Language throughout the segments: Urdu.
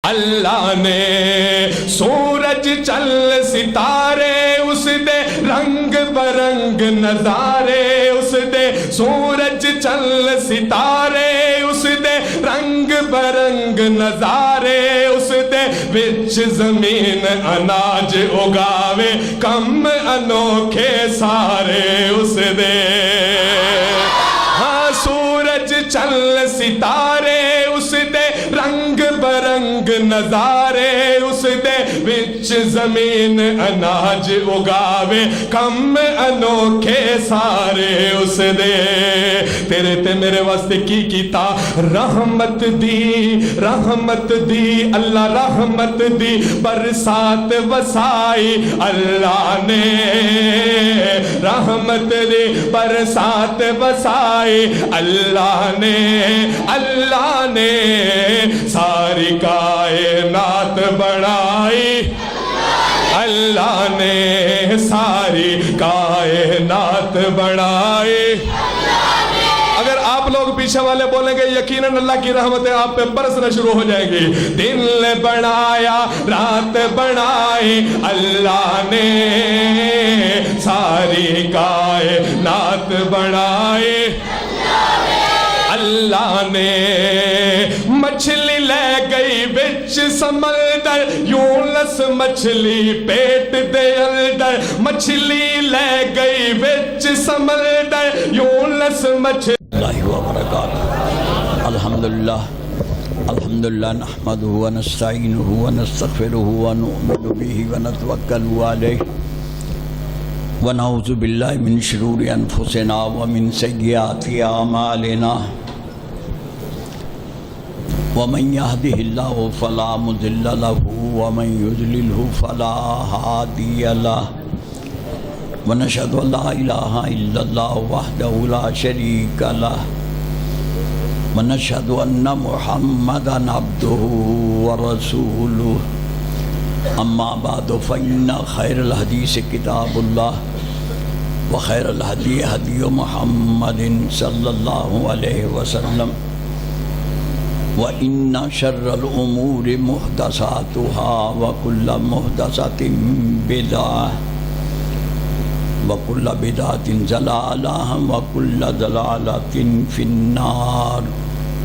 اللہ نے سورج چل ستارے اس دے رنگ برنگ نظارے اس دے سورج چل ستارے اس دے رنگ برنگ نظارے اس دے وچ زمین اناج اگاوے کم انوکھے سارے اس دے ہاں سورج چل ستارے اس دے رنگ برنگ نظارے اس دے وچ زمین اناج اگاوے کم انوکھے سارے اس دے تیرے تے میرے واسطے کی کیتا رحمت دی اللہ رحمت دی برسات وسائی اللہ نے رحمت دی برسات وسائی اللہ نے ساری کائنات بڑھائی اللہ نے ساری کائنات بڑھائی اگر آپ لوگ پیچھے والے بولیں گے یقیناً اللہ کی رحمتیں آپ پہ برسنا شروع ہو جائیں گی دن بڑھایا رات بڑھائی اللہ نے ساری کائنات بڑھائی اللہ نے مچھلی لے گئی بچ سمندر یونس مچھلی پیٹ دے اندر مچھلی لے گئی بچ سمندر یونس مچھلی اللہ وبرکاتہ الحمدللہ نحمدہ ونستعینہ ونستغفرہ ونؤمن بہ ونتوکل علیہ ونعوذ باللہ من شرور انفسنا ومن سیئات اعمالنا ومن يهده الله فلا مضل له ومن يضلله فلا هادي له ونشهد ان لا اله الا الله وحده لا شريك له ونشهد ان محمدا عبده ورسوله اما بعد فان خير الحديث كتاب الله وخير الهدي هدي محمد صلى الله عليه وسلم وَإِنَّ شَرَّ الْأُمُورِ مُحْدَثَاتُهَا وَكُلَّ مُحْدَثَةٍ بِدْعَةٍ وَكُلَّ بِدْعَةٍ ضَلَالَةٍ وَكُلَّ ضَلَالَةٍ فِي النَّارِ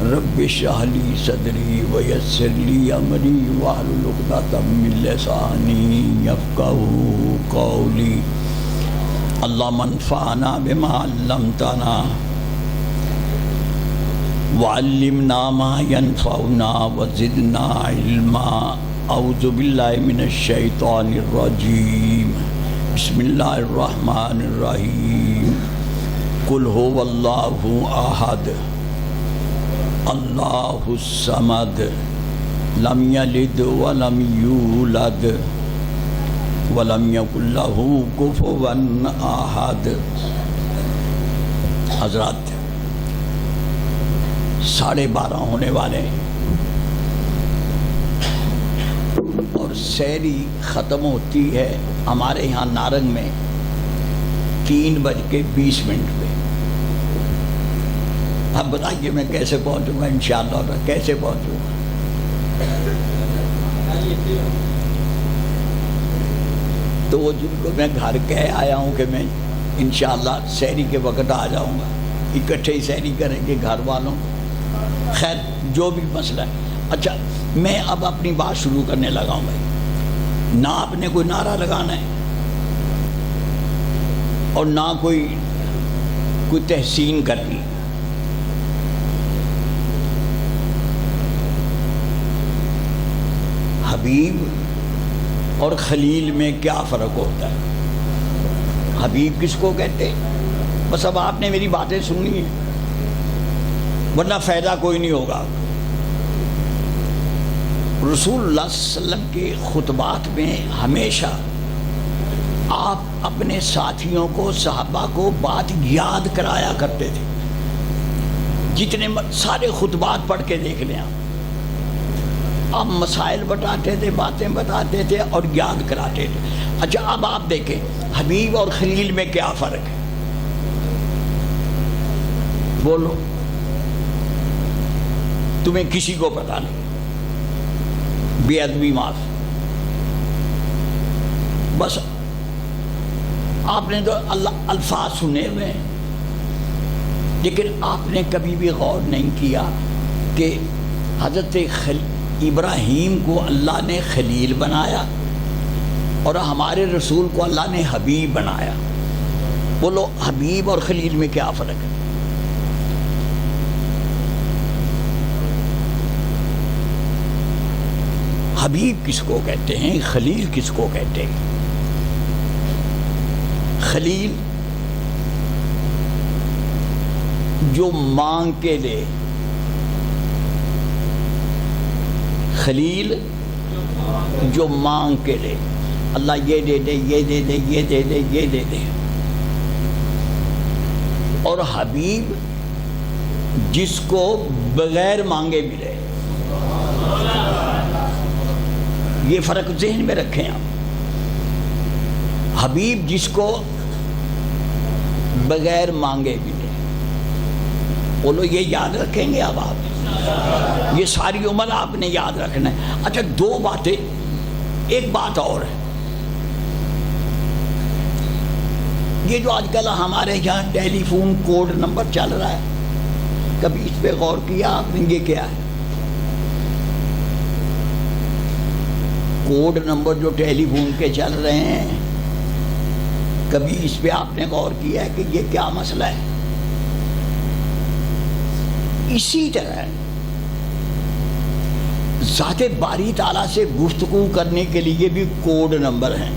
رَبِّ اشْرَحْ لِي صَدْرِي وَيَسِّرْ لِي أَمْرِي وَاحْلُلْ عُقْدَةً مِّن لِّسَانِي يَفْقَهُوا قَوْلِي اللَّهُمَّ انفعنا بما علمتنا وعلمنا ما ينفعنا وزدنا علما اعوذ باللہ من الشیطان الرجیم بسم اللہ الرحمن الرحیم قل هو اللہ احد اللہ الصمد لم یلد ولم یولد ولم یکن له کفوا احد حضرات 12:30 ہونے والے اور سحری ختم ہوتی ہے ہمارے یہاں نارنگ میں 3:20 پہ اب بتائیے میں کیسے پہنچوں گا انشاءاللہ کیسے پہنچوں گا تو وہ جن کو میں گھر کہہ آیا ہوں کہ میں انشاءاللہ سحری کے وقت آ جاؤں گا اکٹھے ہی سحری کریں گے گھر والوں خیر جو بھی مسئلہ ہے اچھا میں اب اپنی بات شروع کرنے لگا ہوں بھائی نہ آپ نے کوئی نعرہ لگانا ہے اور نہ کوئی تحسین کرنی حبیب اور خلیل میں کیا فرق ہوتا ہے حبیب کس کو کہتے بس اب آپ نے میری باتیں سننی ہیں ورنہ فائدہ کوئی نہیں ہوگا رسول اللہ صلی اللہ علیہ وسلم کے خطبات میں ہمیشہ آپ اپنے ساتھیوں کو صحابہ کو بات یاد کرایا کرتے تھے جتنے سارے خطبات پڑھ کے دیکھ لیں آپ مسائل بتاتے تھے باتیں بتاتے تھے اور یاد کراتے تھے اچھا اب آپ دیکھیں حبیب اور خلیل میں کیا فرق ہے بولو تمہیں کسی کو پتا نہیں بے ادبی معاف. بس آپ نے تو اللہ الفاظ سنے ہوئے ہیں، لیکن آپ نے کبھی بھی غور نہیں کیا کہ حضرت ابراہیم کو اللہ نے خلیل بنایا اور ہمارے رسول کو اللہ نے حبیب بنایا. بولو حبیب اور خلیل میں کیا فرق ہے؟ حبیب کس کو کہتے ہیں، خلیل کس کو کہتے ہیں؟ خلیل جو مانگ کے دے، خلیل جو مانگ کے دے، اللہ یہ دے دے، یہ دے دے، یہ دے دے، یہ دے دے. اور حبیب جس کو بغیر مانگے ملے. یہ فرق ذہن میں رکھیں آپ. حبیب جس کو بغیر مانگے ملے. بولو یہ یاد رکھیں گے اب آپ، یہ ساری عمر آپ نے یاد رکھنا ہے. اچھا دو باتیں، ایک بات اور ہے، یہ جو آج کل ہمارے یہاں ٹیلی فون کوڈ نمبر چل رہا ہے، کبھی اس پہ غور کیا آپ نے یہ کیا ہے؟ کوڈ نمبر جو ٹیلی فون کے چل رہے ہیں، کبھی اس پہ آپ نے غور کیا ہے کہ یہ کیا مسئلہ ہے؟ اسی طرح ذات باری تعالیٰ سے گفتگو کرنے کے لیے بھی کوڈ نمبر ہیں.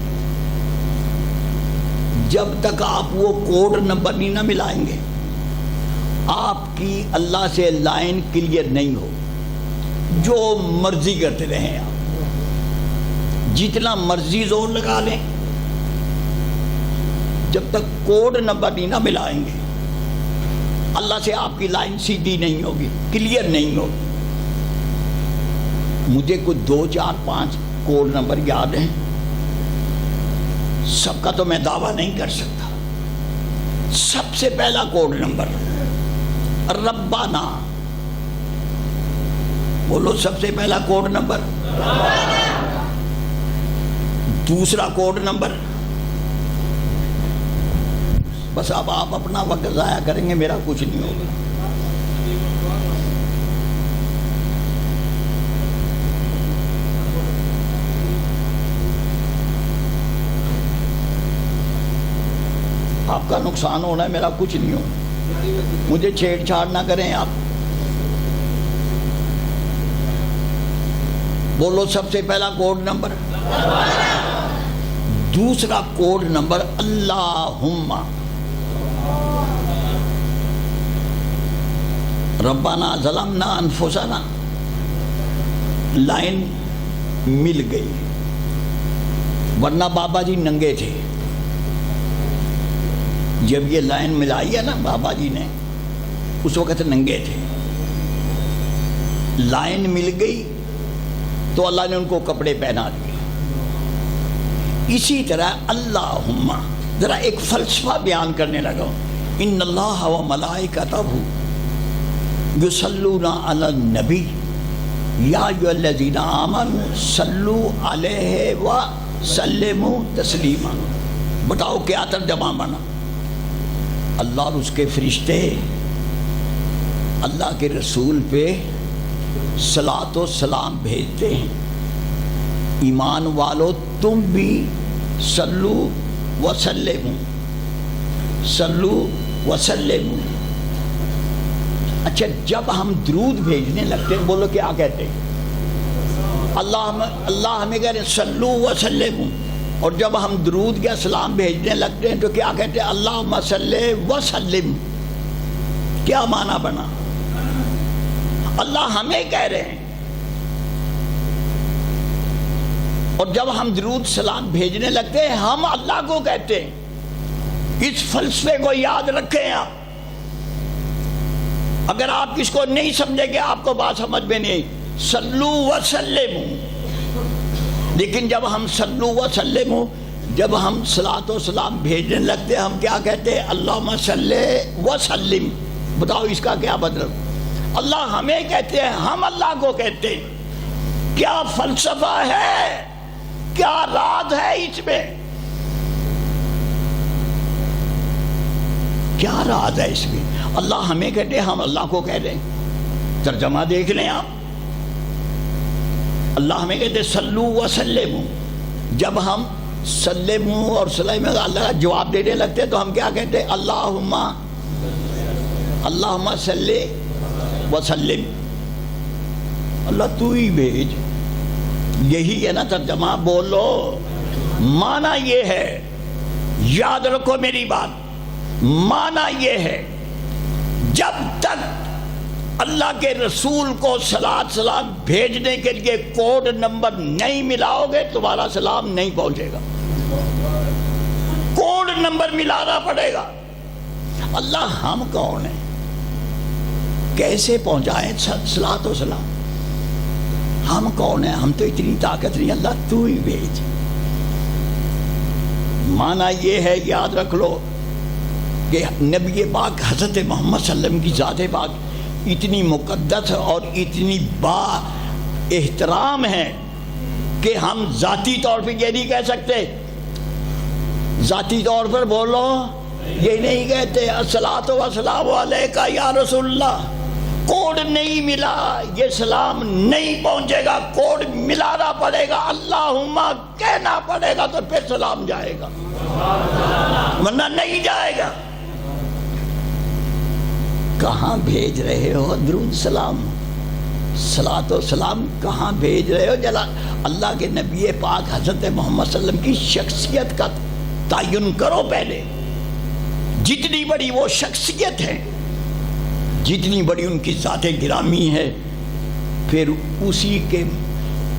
جب تک آپ وہ کوڈ نمبر نہیں نہ ملائیں گے، آپ کی اللہ سے لائن کلیئر نہیں ہو. جو مرضی کرتے رہیں آپ، جتنا مرضی زور لگا لیں، جب تک کوڈ نمبر نہیں نہ ملائیں گے، اللہ سے آپ کی لائن سیدھی نہیں ہوگی، کلیئر نہیں ہوگی. مجھے کچھ 2 4 5 کوڈ نمبر یاد ہیں، سب کا تو میں دعویٰ نہیں کر سکتا. سب سے پہلا کوڈ نمبر ربنا. بولو سب سے پہلا کوڈ نمبر. دوسرا کوڈ نمبر، بس اب آپ اپنا وقت ضائع کریں گے، میرا کچھ نہیں ہوگا. آپ کا نقصان ہونا ہے، میرا کچھ نہیں ہونا. مجھے چھیڑ چھاڑ نہ کریں آپ. بولو سب سے پہلا کوڈ نمبر. دوسرا کوڈ نمبر اللہم. ربنا ظلمنا انفسنا. لائن مل گئی، ورنہ بابا جی ننگے تھے. جب یہ لائن ملائی ہے نا بابا جی نے، اس وقت ننگے تھے. لائن مل گئی تو اللہ نے ان کو کپڑے پہنا دیے. اسی طرح اللہم، ذرا ایک فلسفہ بیان کرنے لگا. ان اللہ و ملائکتہ یصلون علی النبی یا ایھا الذین آمنوا صلوا علیہ وسلموا تسلیما. بتاؤ کیا ترجمہ بنا؟ اللہ اور اس کے فرشتے اللہ کے رسول پہ صلاۃ و سلام بھیجتے ہیں. ایمان والو تم بھی صلو وسلموا، صلو وسلموا. اچھا جب ہم درود بھیجنے لگتے ہیں، بولو کیا کہتے ہیں؟ اللہ ہمیں کہہ رہے ہیں صلو وسلموا. اور جب ہم درود یا سلام بھیجنے لگتے ہیں تو کیا کہتے ہیں؟ اللہم صلی وسلم. کیا معنی بنا؟ اللہ ہمیں کہہ رہے ہیں، اور جب ہم درود سلام بھیجنے لگتے ہیں ہم اللہ کو کہتے ہیں. اس فلسفے کو یاد رکھیں آپ. اگر آپ اس کو نہیں سمجھیں گے آپ کو بات سمجھ میں نہیں. صلو وسلم. لیکن جب ہم صلو وسلم، جب ہم صلاۃ و سلام بھیجنے لگتے ہیں ہم کیا کہتے ہیں؟ اللہم صلی وسلم. بتاؤ اس کا کیا مطلب؟ اللہ ہمیں کہتے ہیں، ہم اللہ کو کہتے ہیں. کیا فلسفہ ہے، کیا راز ہے اس میں، کیا راز ہے اس میں؟ اللہ ہمیں کہتے ہیں، ہم اللہ کو کہہ رہے ہیں۔ ترجمہ دیکھ لیں آپ، اللہ ہمیں کہتے ہیں سلو وسلموا، جب ہم سلموا اور سلیم اللہ کا جواب دینے لگتے تو ہم کیا کہتے ہیں؟ اللہم صلی وسلم، اللہ تو ہی بھیج، یہی ہے نا ترجمہ؟ بولو، معنی یہ ہے، یاد رکھو میری بات، معنی یہ ہے جب تک اللہ کے رسول کو صلاۃ سلام بھیجنے کے لیے کوڈ نمبر نہیں ملاؤ گے تمہارا سلام نہیں پہنچے گا، کوڈ نمبر ملانا پڑے گا۔ اللہ ہم کون ہیں، کیسے پہنچائیں صلاۃ و سلام؟ ہم کون ہیں؟ ہم تو اتنی طاقت نہیں، اللہ تو ہی بھیج۔ معنی یہ ہے، یاد رکھ لو کہ نبی پاک حضرت محمد صلی اللہ علیہ وسلم کی ذات پاک اتنی مقدس اور اتنی با احترام ہے کہ ہم ذاتی طور پہ یہ نہیں کہہ سکتے، ذاتی طور پر بولو، یہ نہیں کہتے الصلاۃ والسلام علیک یا رسول اللہ، کوڈ نہیں ملا، یہ سلام نہیں پہنچے گا، کوڈ ملانا پڑے گا، اللہم کہنا پڑے گا تو پھر سلام جائے گا، ورنہ نہیں جائے گا۔ کہاں بھیج رہے ہو درود سلام، صلاۃ و سلام کہاں بھیج رہے ہو؟ جلا اللہ کے نبی پاک حضرت محمد صلی اللہ علیہ وسلم کی شخصیت کا تعین کرو پہلے، جتنی بڑی وہ شخصیت ہے، جتنی بڑی ان کی ذات گرامی ہے، پھر اسی کے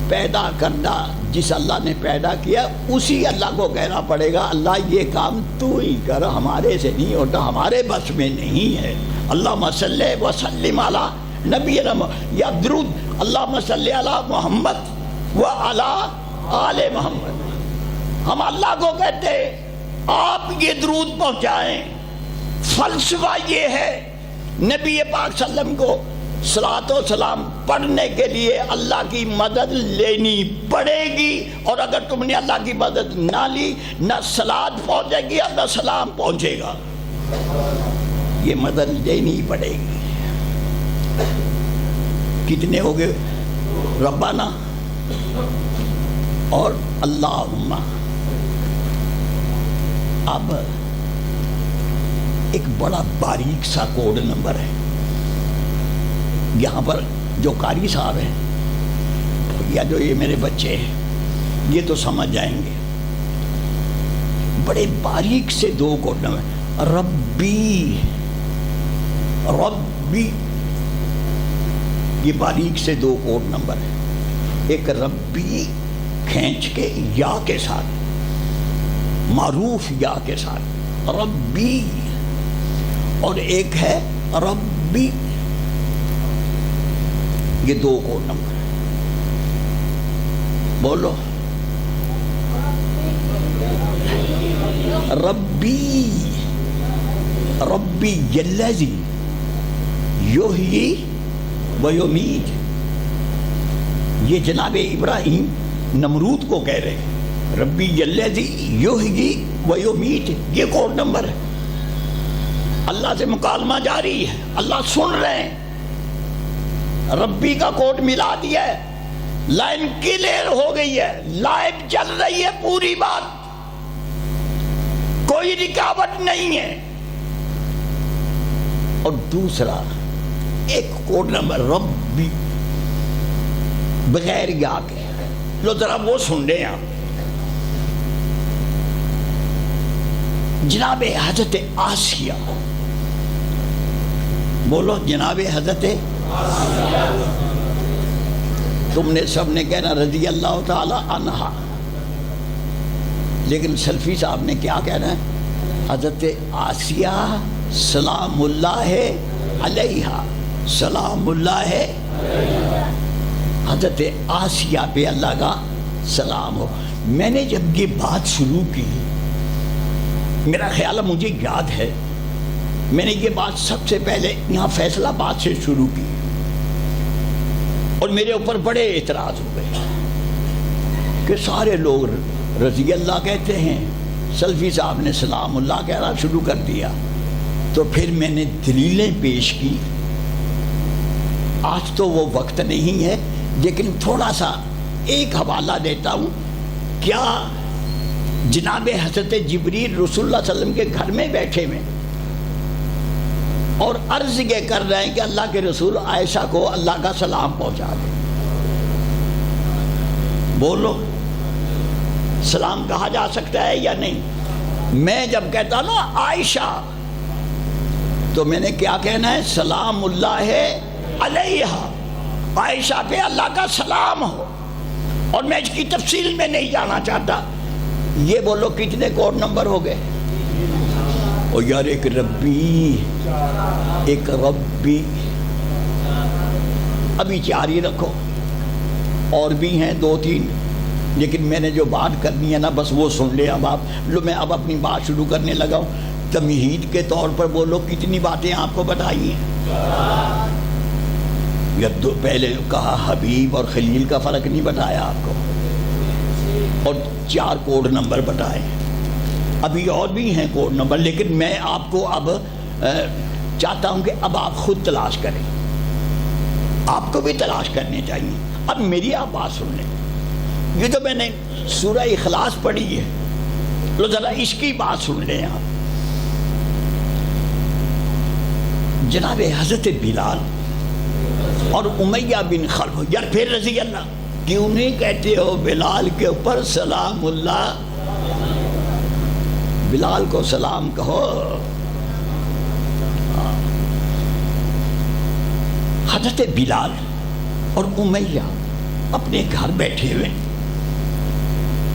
پیدا کردہ جس اللہ نے پیدا کیا اسی اللہ کو کہنا پڑے گا اللہ یہ کام تو ہی کر، ہمارے سے نہیں ہوتا، ہمارے بس میں نہیں ہے۔ اللہم صلی وسلم علی نبی یا درود اللہم صلی علی محمد و علی آل محمد، ہم اللہ کو کہتے ہیں آپ یہ درود پہنچائیں۔ فلسفہ یہ ہے نبی پاک صلی اللہ علیہ وسلم کو صلاۃ و سلام پڑھنے کے لیے اللہ کی مدد لینی پڑے گی، اور اگر تم نے اللہ کی مدد نہ لی نہ صلاۃ پہنچے گی اور نہ سلام پہنچے گا، یہ مدد لینی پڑے گی۔ کتنے ہو گئے؟ ربنا اور اللہم۔ اب ایک بڑا باریک سا کوڈ نمبر ہے، یہاں پر جو قاری صاحب ہیں یا جو یہ میرے بچے ہیں یہ تو سمجھ جائیں گے، بڑے باریک سے دو کوڈ نمبر، ربی ربی، یہ باریک سے دو کوڈ نمبر ہے، ایک ربی کھینچ کے یا کے ساتھ، معروف یا کے ساتھ ربی، اور ایک ہے ربی، یہ دو کوڈ نمبر ہے، بولو ربی ربی الذی یحیی و یمیت، یہ جناب ابراہیم نمرود کو کہہ رہے ہیں، ربی الذی یحیی و یمیت، یہ کوڈ نمبر ہے۔ اللہ سے مکالمہ جاری ہے، اللہ سن رہے ہیں، ربی کا کوڈ ملا دیا ہے، لائن کلیئر ہو گئی ہے، لائٹ چل رہی ہے، پوری بات، کوئی رکاوٹ نہیں ہے۔ اور دوسرا ایک کوڈ نمبر ربی بغیر یا کے، لو ذرا وہ سن رہے ہیں جناب حضرت آسیہ، بولو جناب حضرت آسیہ، تم نے سب نے کہنا رضی اللہ تعالی عنہا، لیکن سلفی صاحب نے کیا کہنا ہے؟ حضرت آسیہ سلام اللہ علیہا، سلام اللہ حضرت آسیہ پہ اللہ کا سلام ہو۔ میں نے جب یہ بات شروع کی، میرا خیال ہے مجھے یاد ہے میں نے یہ بات سب سے پہلے یہاں فیصلہ آباد سے شروع کی، اور میرے اوپر بڑے اعتراض ہوئے کہ سارے لوگ رضی اللہ کہتے ہیں، سلفی صاحب نے سلام اللہ کہنا شروع کر دیا۔ تو پھر میں نے دلیلیں پیش کی۔ آج تو وہ وقت نہیں ہے، لیکن تھوڑا سا ایک حوالہ دیتا ہوں۔ کیا جناب حضرت جبریل رسول اللہ صلی اللہ علیہ وسلم کے گھر میں بیٹھے ہوئے اور عرض یہ کر رہے ہیں کہ اللہ کے رسول عائشہ کو اللہ کا سلام پہنچا دے؟ بولو، سلام کہا جا سکتا ہے یا نہیں؟ میں جب کہتا ہوں نا عائشہ، تو میں نے کیا کہنا ہے؟ سلام اللہ علیہ، عائشہ پہ اللہ کا سلام ہو۔ اور میں اس کی تفصیل میں نہیں جانا چاہتا۔ یہ بولو کتنے کوڈ نمبر ہو گئے؟ او یار، ایک ربی، ایک ربی، ابھی 4 ہی رکھو، اور بھی ہیں 2-3، لیکن میں نے جو بات کرنی ہے نا بس وہ سن لے اب آپ لو۔ میں اب اپنی بات شروع کرنے لگا ہوں۔ تمہید کے طور پر بولو کتنی باتیں آپ کو بتائی ہیں؟ یا پہلے کہا حبیب اور خلیل کا فرق نہیں بتایا آپ کو، اور 4 کوڈ نمبر بتائے۔ ابھی اور بھی ہیں کوڈ نمبر، لیکن میں آپ کو اب چاہتا ہوں کہ اب آپ خود تلاش کریں، آپ کو بھی تلاش کرنے چاہیے۔ اب میری آپ بات سن لیں۔ یہ تو میں نے سورہ اخلاص پڑھی ہے، لو ذرا اس کی بات سن لیں آپ۔ جناب حضرت بلال اور امیہ بن خلف، یار پھر رضی اللہ کیوں نہیں کہتے ہو بلال کے اوپر سلام اللہ؟ بلال کو سلام کہو۔ حضرت بلال اور امیہ اپنے گھر بیٹھے ہوئے،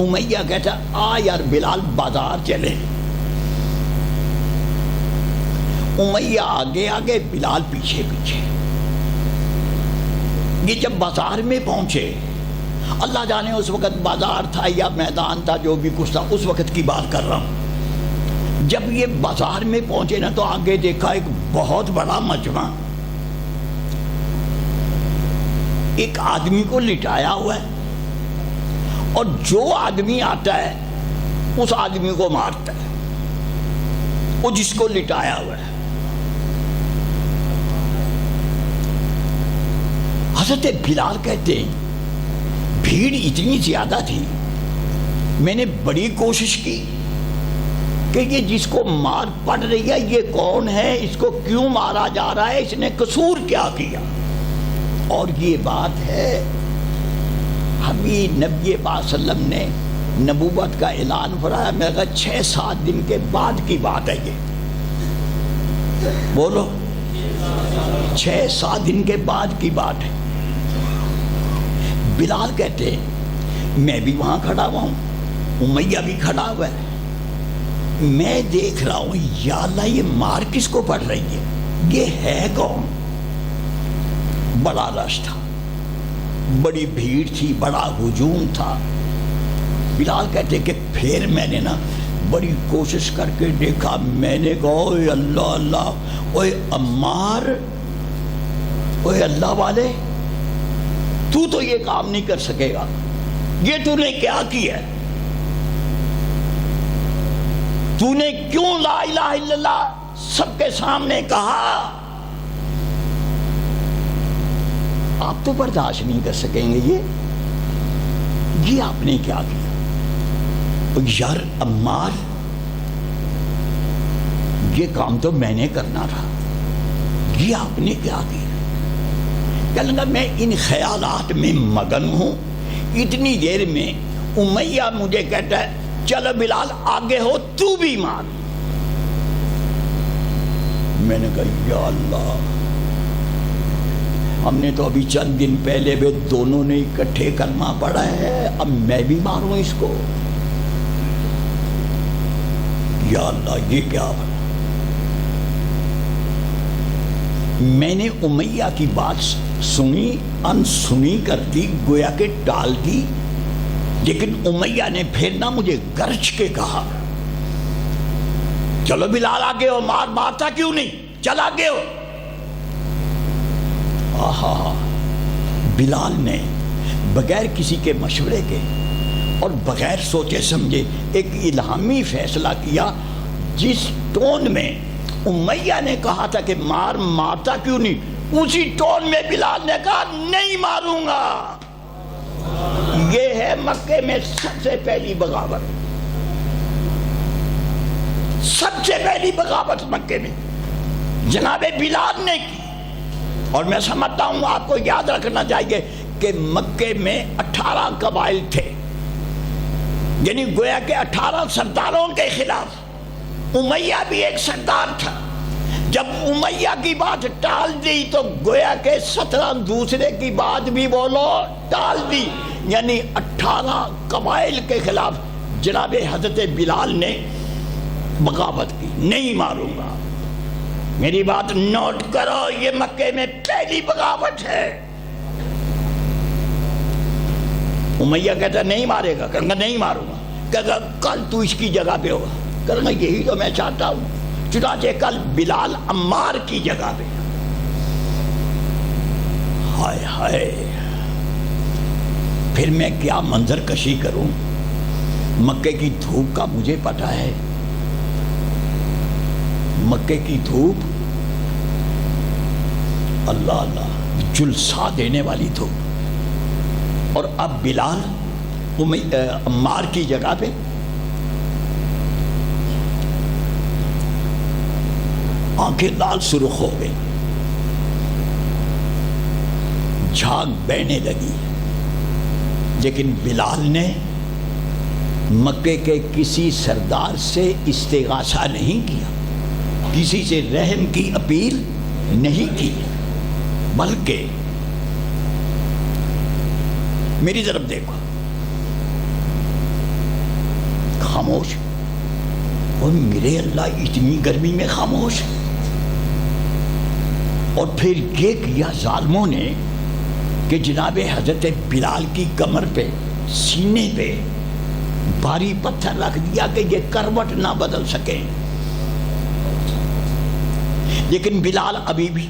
امیہ کہتا آ یار بلال بازار چلے، امیہ آگے آگے بلال پیچھے پیچھے۔ یہ جب بازار میں پہنچے، اللہ جانے اس وقت بازار تھا یا میدان تھا، جو بھی کچھ تھا، اس وقت کی بات کر رہا ہوں۔ جب یہ بازار میں پہنچے نا تو آگے دیکھا ایک بہت بڑا مجمع، ایک آدمی کو لٹایا ہوا ہے، اور جو آدمی آتا ہے اس آدمی کو مارتا ہے، وہ جس کو لٹایا ہوا ہے۔ حضرت بلال کہتے ہیں بھیڑ اتنی زیادہ تھی، میں نے بڑی کوشش کی کہ یہ جس کو مار پڑ رہی ہے یہ کون ہے، اس کو کیوں مارا جا رہا ہے، اس نے قصور کیا کیا؟ اور یہ بات ہے حبیب نبی پاک صلی اللہ علیہ وسلم نے نبوت کا اعلان فرمایا، میرے کہا 6-7 دن کے بعد کی بات ہے یہ، بولو 6-7 دن کے بعد کی بات ہے۔ بلال کہتے ہیں میں بھی وہاں کھڑا ہوا ہوں، امیہ بھی کھڑا ہوا ہے، میں دیکھ رہا ہوں یا اللہ یہ مار کس کو پڑ رہی ہے، یہ ہے کون؟ بڑا رش تھا، بڑی بھیڑ تھی، بڑا ہجوم تھا۔ بلال کہتے کہ پھر میں نے نا بڑی کوشش کر کے دیکھا، میں نے کہا اوے اللہ اللہ، اوے عمار، اوے اللہ والے، تو یہ کام نہیں کر سکے گا، یہ تو نے کیا کیا ہے؟ تو نے کیوں لا الہ الا اللہ سب کے سامنے کہا؟ آپ تو برداشت نہیں کر سکیں گے یہ آپ نے کیا کیا؟ یار عمار، یہ کام تو میں نے کرنا تھا، یہ آپ نے کیا کیا؟ کہنے لگا میں ان خیالات میں مگن ہوں۔ اتنی دیر میں امیہ مجھے کہتا ہے چلو بلال آگے ہو، تو بھی مار۔ میں نے کہا یا اللہ، ہم نے تو ابھی چند دن پہلے بھی دونوں نے اکٹھے کلمہ پڑھا ہے، اب میں بھی ماروں اس کو؟ یا اللہ یہ کیا بنا؟ میں نے امیہ کی بات سنی، انسنی کر دی، گویا کہ ٹال دی، لیکن امیہ نے پھر نہ مجھے گرج کے کہا چلو بلال آگے ہو، مارتا کیوں نہیں، چل آگے ہو۔ آہا، بلال نے بغیر کسی کے مشورے کے اور بغیر سوچے سمجھے ایک الہامی فیصلہ کیا، جس ٹون میں امیہ نے کہا تھا کہ مارتا کیوں نہیں، اسی ٹون میں بلال نے کہا نہیں ماروں گا۔ یہ ہے مکے میں سب سے پہلی بغاوت، سب سے پہلی بغاوت مکے میں جناب بلال نے کی۔ اور میں سمجھتا ہوں آپ کو یاد رکھنا چاہیے کہ مکے میں 18 قبائل تھے، یعنی گویا کہ 18 سرداروں کے خلاف امیہ بھی ایک سردار تھا۔ جب امیہ کی بات ٹال دی تو گویا کہ 17 دوسرے کی بات بھی بولو ٹال دی، یعنی 18 قبائل کے خلاف جناب حضرت بلال نے بغاوت کی، نہیں ماروں گا۔ میری بات نوٹ کرو، یہ مکے میں پہلی بغاوت ہے۔ امیہ کہتا نہیں مارے گا، کہتا نہیں ماروں گا، کہتا کل تو اس کی جگہ پہ ہوگا، کہتا یہی تو میں چاہتا ہوں۔ چنانچہ کل بلال عمار کی جگہ پہ۔ ہائے ہائے، پھر میں کیا منظر کشی کروں، مکے کی دھوپ کا مجھے پتہ ہے، مکے کی دھوپ اللہ اللہ جلسہ دینے والی دھوپ، اور اب بلال عمار کی جگہ پہ۔ آنکھیں لال سرخ ہو گئی، جھاگ بہنے لگی، لیکن بلال نے مکے کے کسی سردار سے استغاثہ نہیں کیا، کسی سے رحم کی اپیل نہیں کی، بلکہ میری طرف دیکھو، خاموش۔ اور میرے اللہ اتنی گرمی میں خاموش۔ اور پھر یہ کیا ظالموں نے کہ جناب حضرت بلال کی کمر پہ، سینے پہ بھاری پتھر رکھ دیا کہ یہ کروٹ نہ بدل سکیں، لیکن بلال ابھی بھی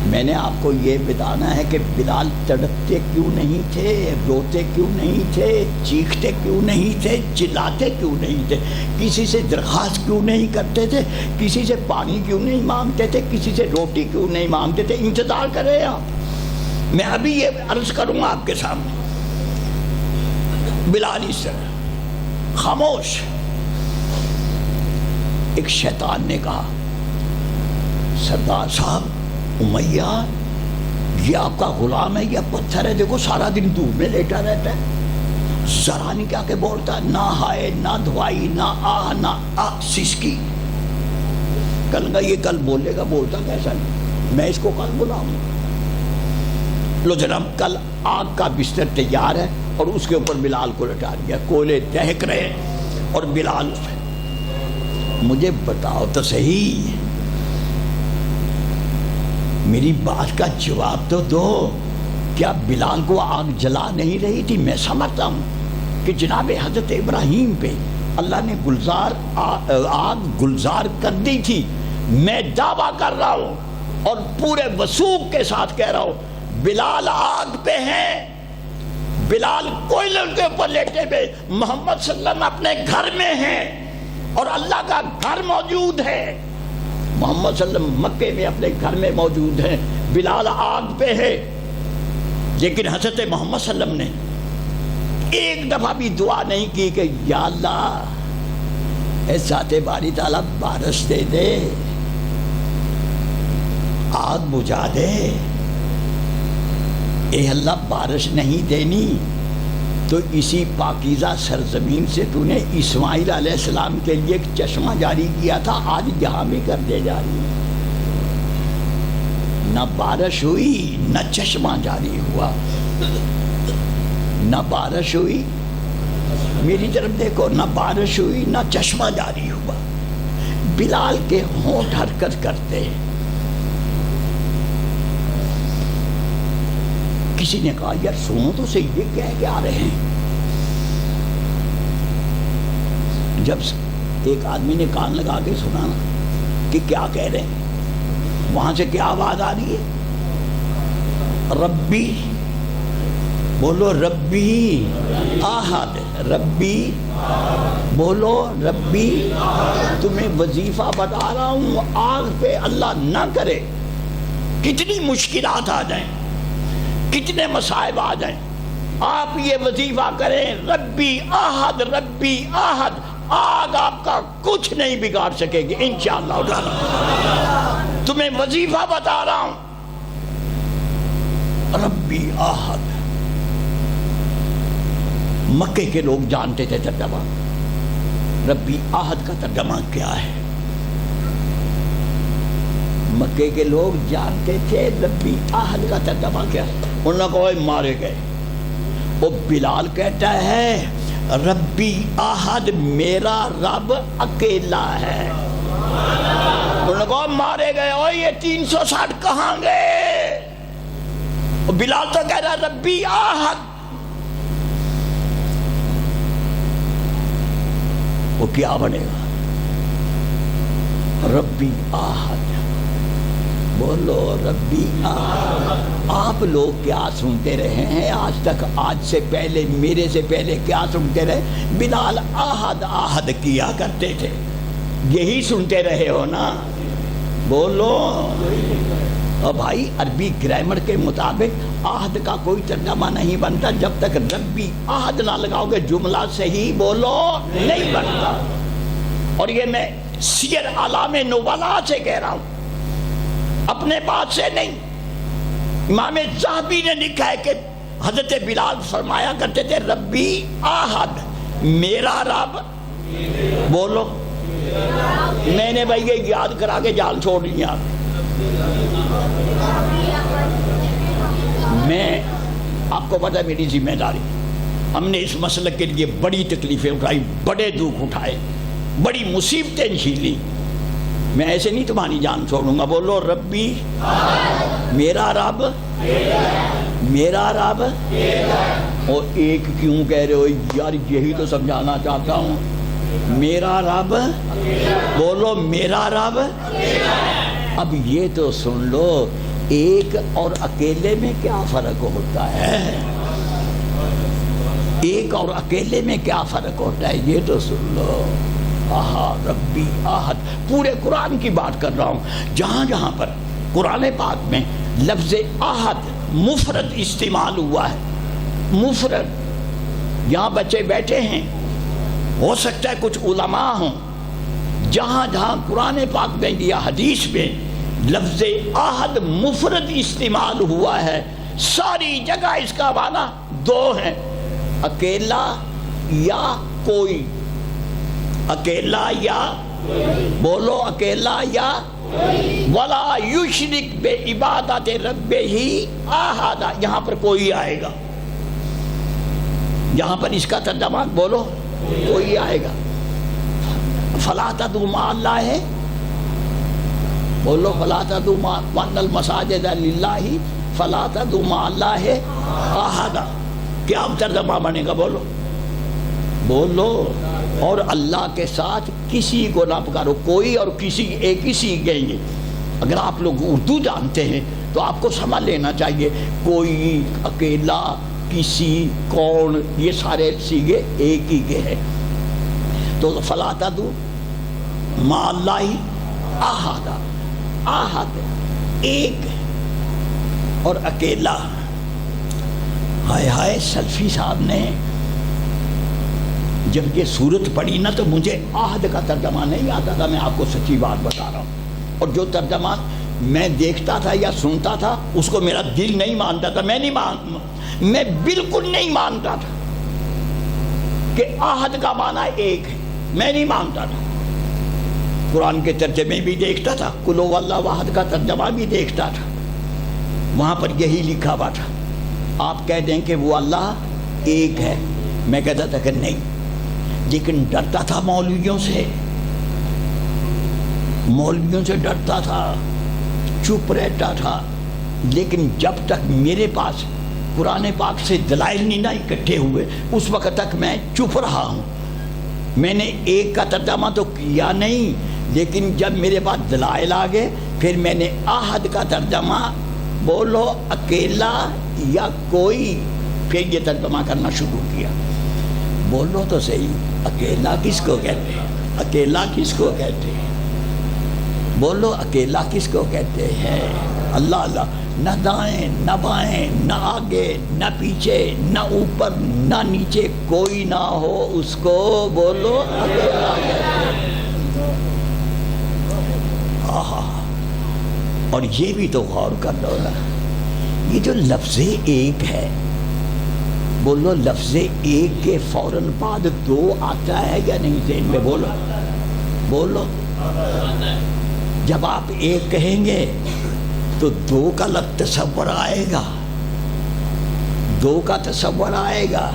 میں نے آپ کو یہ بتانا ہے کہ بلال تڑپتے کیوں نہیں تھے، روتے کیوں نہیں تھے، چیختے کیوں نہیں تھے، چلاتے کیوں نہیں تھے، کسی سے درخواست کیوں نہیں کرتے تھے، کسی سے پانی کیوں نہیں مانگتے تھے، کسی سے روٹی کیوں نہیں مانگتے تھے۔ انتظار کریں آپ، میں ابھی یہ عرض کروں گا آپ کے سامنے۔ بلال اس طرح خاموش۔ ایک شیطان نے کہا سردار صاحب امیہ یہ آپ کا غلام ہے یا پتھر ہے، دیکھو سارا دن دھوپ میں لیٹا رہتا ہے، ذرا نہیں کیا کہ بولتا، نہ ہائے نہ دھوائی نہ آ سسکی۔ کل یہ کل بولے گا، بولتا کیسا نہیں، میں اس کو کل بلاؤں۔ لو جناب کل آگ کا بستر تیار ہے اور اس کے اوپر بلال کو لٹا دیا، کوئلے دہک رہے اور بلال۔ مجھے بتاؤ تو صحیح، میری بات کا جواب تو دو، کیا بلال کو آگ جلا نہیں رہی تھی؟ میں سمجھتا ہوں کہ جناب حضرت ابراہیم پہ اللہ نے آگ گلزار کر دی تھی۔ میں دعویٰ کر رہا ہوں اور پورے وثوق کے ساتھ کہہ رہا ہوں، بلال آگ پہ ہیں، بلال کوئلے کے اوپر لیٹے ہوئے، محمد صلی اللہ علیہ وسلم اپنے گھر میں ہیں اور اللہ کا گھر موجود ہے، محمد صلی اللہ علیہ وسلم مکے میں اپنے گھر میں موجود ہیں، بلال آگ پہ ہے۔ لیکن حضرت محمد صلی اللہ علیہ وسلم نے ایک دفعہ بھی دعا نہیں کی کہ یا اللہ اے ذات باری تعالیٰ بارش دے دے، آگ بجھا دے، اے اللہ بارش نہیں دینی تو اسی پاکیزہ سرزمین سے تو نے اسماعیل علیہ السلام کے لیے ایک چشمہ جاری کیا تھا، آج یہاں بھی کر دے جا رہی ہے۔ نہ بارش ہوئی نہ چشمہ جاری ہوا، نہ بارش ہوئی، میری طرف دیکھو، نہ بارش ہوئی نہ چشمہ جاری ہوا۔ بلال کے ہونٹ حرکت کرتے، کسی نے کہا یار سنو تو صحیح، یہ کہہ کے آ رہے ہیں۔ جب ایک آدمی نے کان لگا کے سنا نا کہ کیا کہہ رہے ہیں، وہاں سے کیا آواز آ رہی ہے؟ ربی، بولو ربی احد، ربی بولو ربی۔ تمہیں وظیفہ بتا رہا ہوں، آگ پہ اللہ نہ کرے کتنی مشکلات آ جائیں، کتنے مصائب آ جائیں، آپ یہ وظیفہ کریں ربی احد، ربی احد، آگ آپ کا کچھ نہیں بگاڑ سکے گی انشاءاللہ تعالی۔ تمہیں وظیفہ بتا رہا ہوں، ربی احد۔ مکے کے لوگ جانتے تھے ترجمہ، ربی احد کا ترجمہ کیا ہے؟ مکے کے لوگ جانتے تھے ربی احد کا ترجمہ کیا ہے؟ انہوں نے کہا مارے گئے۔ وہ بلال کہتا ہے ربی احد میرا رب اکیلا ہے۔ انہوں نے کہا مارے گئے، اور یہ 360 کہاں گئے؟ بلال تو کہہ رہا ربی احد۔ وہ کیا بنے گا؟ ربی احد، بولو ربی احد۔ آپ لوگ کیا سنتے رہے ہیں آج تک؟ آج سے پہلے، میرے سے پہلے کیا سنتے رہے؟ بلال احد احد کیا کرتے تھے، یہی سنتے رہے ہو نا؟ بولو۔ اور بھائی عربی گرامر کے مطابق احد کا کوئی ترجمہ نہیں بنتا جب تک ربی احد نہ لگاؤ گے، جملہ صحیح بولو نہیں بنتا۔ اور یہ میں سیر اعلام نبلاء سے کہہ رہا ہوں، اپنے بات سے نہیں۔ امام ذہبی نے لکھا ہے کہ حضرت بلال فرمایا کرتے تھے ربی احد میرا رب، بولو۔ میں نے بھائی یہ یاد کرا کے جال چھوڑ لیا۔ میں آپ کو پتہ ہے میری ذمہ داری، ہم نے اس مسلک کے لیے بڑی تکلیفیں اٹھائی، بڑے دکھ اٹھائے، بڑی مصیبتیں جھیلی۔ میں ایسے نہیں تمہاری جان چھوڑوں گا، بولو ربی میرا رب، میرا رب۔ اور ایک کیوں کہہ رہے ہو یار؟ یہی تو سمجھانا چاہتا ہوں، میرا رب، بولو میرا رب۔ اب یہ تو سن لو، ایک اور اکیلے میں کیا فرق ہوتا ہے؟ ایک اور اکیلے میں کیا فرق ہوتا ہے یہ تو سن لو۔ ربی احد، پورے قرآن کی بات کر رہا ہوں، جہاں جہاں پر قرآن پاک میں لفظ احد مفرد استعمال ہوا ہے، مفرد، یہاں بچے بیٹھے ہیں، ہو سکتا ہے کچھ علماء ہوں، جہاں جہاں قرآن پاک میں یا حدیث میں لفظ احد مفرد استعمال ہوا ہے، ساری جگہ اس کا معنی دو ہیں، اکیلا یا کوئی، اکیلا یا، بولو اکیلا یا، وَلَا يُشْرِكْ بِعِبَادَةِ رَبِّهِ أَحَدًا، یہاں پر کوئی آئے گا، یہاں پر اس کا ترجمہ بولو کوئی آئے گا۔ فَلَا تَدْعُوا مَعَ اللَّهِ، بولو فَلَا تَدْعُوا مَعَ وَأَنَّ الْمَسَاجِدَ لِلَّهِ فَلَا تَدْعُوا مَعَ اللَّهِ أَحَدًا، کیا ترجمہ بنے گا؟ بولو بولو۔ اور اللہ کے ساتھ کسی کو نہ پکارو، کوئی اور کسی ایک ہی سیکھ گئیں گے۔ اگر آپ لوگ اردو جانتے ہیں تو آپ کو سمجھ لینا چاہیے، کوئی، اکیلا، کسی، کون، یہ سارے سیگے ایک ہی کے ہیں۔ تو فَلَا تَدْعُوا مَعَ اللَّهِ أَحَدًا، احد ایک اور اکیلا۔ ہائے ہائے، سلفی صاحب نے جب یہ صورت پڑھی نا تو مجھے عہد کا ترجمہ نہیں آتا تھا، میں آپ کو سچی بات بتا رہا ہوں، اور جو ترجمہ میں دیکھتا تھا یا سنتا تھا اس کو میرا دل نہیں مانتا تھا، میں بالکل نہیں مانتا تھا کہ عہد کا معنی ایک ہے، میں نہیں مانتا تھا۔ قرآن کے ترجمے بھی دیکھتا تھا، قل هو اللہ احد کا ترجمہ بھی دیکھتا تھا، وہاں پر یہی لکھا ہوا تھا، آپ کہہ دیں کہ وہ اللہ ایک ہے، میں کہتا تھا کہ نہیں، لیکن ڈرتا تھا مولویوں سے ڈرتا تھا، چپ رہتا تھا۔ لیکن جب تک میرے پاس قرآن پاک سے دلائل نہیں نہ اکٹھے ہوئے اس وقت تک میں چپ رہا ہوں، میں نے ایک کا ترجمہ تو کیا نہیں، لیکن جب میرے پاس دلائل آ گئے پھر میں نے احد کا ترجمہ، بولو اکیلا یا کوئی، پھر یہ ترجمہ کرنا شروع کیا۔ بولو تو صحیح، اکیلا کس کو کہتے ہیں؟ اکیلا کس کو کہتے ہیں؟ بولو اکیلا کس کو کہتے ہیں؟ اللہ اللہ، نہ دائیں نہ بائیں، نہ آگے نہ پیچھے، نہ اوپر نہ نیچے، کوئی نہ ہو اس کو بولو اکیلا کہتے ہیں۔ آہا، اور یہ بھی تو غور کر لو نا، یہ جو لفظ ایک ہے، بولو لفظ ایک کے فوراً بعد دو آتا ہے یا نہیں ذہن میں؟ بولو بولو، جب آپ ایک کہیں گے تو دو کا تصور آئے گا، دو کا تصور آئے گا،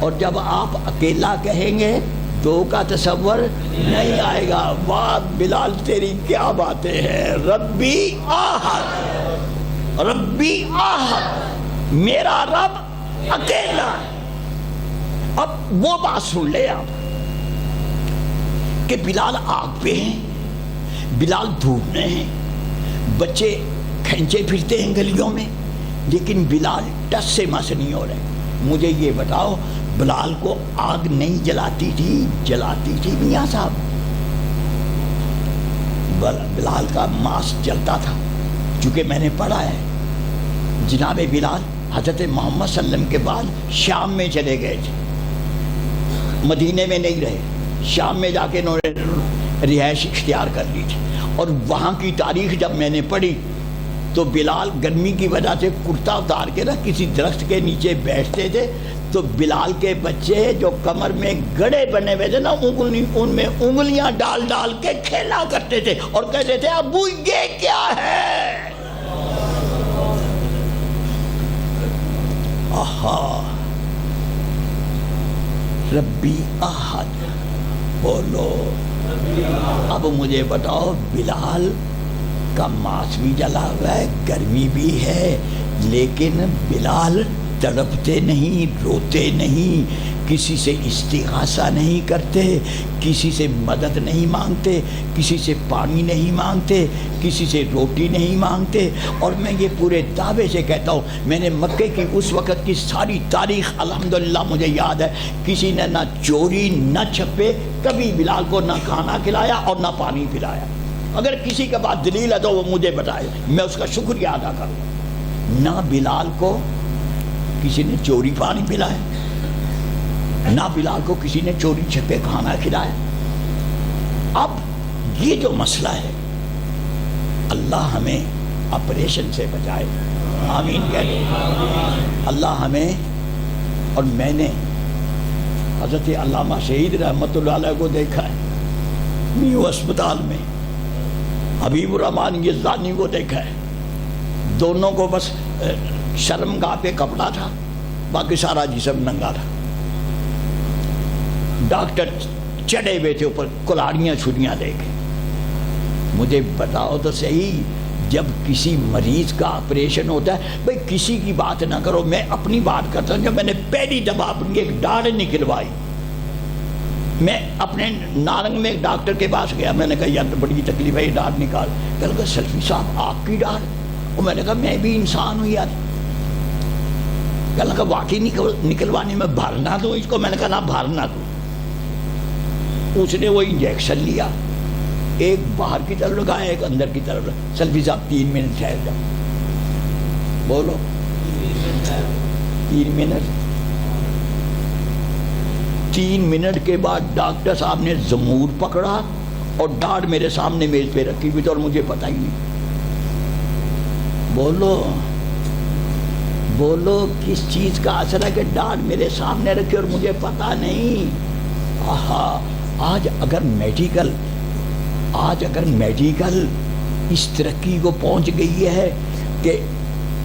اور جب آپ اکیلا کہیں گے دو کا تصور نہیں آئے گا۔ واہ بلال تیری کیا باتیں ہیں، ربی آہد، ربی آہد، میرا رب اکیلا۔ اب وہ بات سن لے آپ کہ بلال آگ پہ ہیں، بلال دھوپ میں ہیں، بچے کھینچے پھرتے ہیں گلیوں میں، لیکن بلال ٹس سے مس نہیں ہو رہے۔ مجھے یہ بتاؤ، بلال کو آگ نہیں جلاتی تھی؟ جلاتی تھی میاں صاحب، بلال کا ماس جلتا تھا، چونکہ میں نے پڑھا ہے جناب بلال حضرت محمد صلی اللہ علیہ وسلم کے بعد شام میں چلے گئے تھے، مدینے میں نہیں رہے، شام میں جا کے انہوں نے رہائش اختیار کر لی تھی، اور وہاں کی تاریخ جب میں نے پڑھی تو بلال گرمی کی وجہ سے کرتا اتار کے نا کسی درخت کے نیچے بیٹھتے تھے، تو بلال کے بچے جو کمر میں گڑے بنے ہوئے تھے نا، ان میں انگلیاں ڈال ڈال کے کھیلا کرتے تھے اور کہتے تھے ابو یہ کیا ہے؟ آہا، ربی احد، بولو۔ اب مجھے بتاؤ، بلال کا ماس بھی جلا ہوا ہے، گرمی بھی ہے، لیکن بلال تڑپتے نہیں، روتے نہیں، کسی سے استغاثہ نہیں کرتے، کسی سے مدد نہیں مانگتے، کسی سے پانی نہیں مانگتے، کسی سے روٹی نہیں مانگتے۔ اور میں یہ پورے دعوے سے کہتا ہوں، میں نے مکے کی اس وقت کی ساری تاریخ الحمدللہ مجھے یاد ہے، کسی نے نہ چوری نہ چھپے کبھی بلال کو نہ کھانا کھلایا اور نہ پانی پلایا۔ اگر کسی کے پاس دلیل ہے تو وہ مجھے بتائے، میں اس کا شکریہ ادا کروں۔ نہ بلال کو کسی نے چوری پانی پلایا، نہ بلال کو کسی نے چوری چھپے کھانا کھلایا۔ اب یہ جو مسئلہ ہے، اللہ ہمیں آپریشن سے بچائے، آمین کہتے ہیں۔ اللہ ہمیں، اور میں نے حضرت علامہ شہید رحمت اللہ علیہ کو دیکھا ہے نیو اسپتال میں، حبیب الرحمان یزدانی کو دیکھا ہے، دونوں کو بس شرمگاہ پہ کپڑا تھا، باقی سارا جسم ننگا تھا، ڈاکٹر چڑھے ہوئے تھے اوپر کلاڑیاں چھریاں لے کے۔ مجھے بتاؤ تو صحیح، جب کسی مریض کا آپریشن ہوتا ہے، بھئی کسی کی بات نہ کرو، میں اپنی بات کرتا ہوں۔ جب میں نے پہلی دفعہ اپنی ایک ڈاڑھ نکلوائی، میں اپنے نارنگ میں ایک ڈاکٹر کے پاس گیا، میں نے کہا یار بڑی تکلیف ہے، یہ ڈاڑھ نکال۔ کہا کہ سلفی صاحب آپ کی ڈاڑھ؟ اور میں نے کہا میں بھی انسان ہوں یار۔ کہا کہ واقعی نکلوانے میں بھرنا دوں اس کو؟ میں نے کہا نہ بھرنا دوں۔ اس نے وہ انجیکشن لیا، ایک باہر کی طرف لگایا، ایک اندر کی طرف لگایا۔ سلفی صاحب 3 منٹ ٹھہر جاؤ، بولو 3 منٹ۔ 3 منٹ کے بعد ڈاکٹر صاحب نے ضمور پکڑا اور ڈاڑھ میرے سامنے میز پہ رکھی ہوئی تھی، اور مجھے پتہ ہی نہیں۔ بولو بولو کس چیز کا اثر ہے کہ ڈاڑھ میرے سامنے رکھی اور مجھے پتہ نہیں؟ آہا، آج اگر میڈیکل اس ترقی کو پہنچ گئی ہے کہ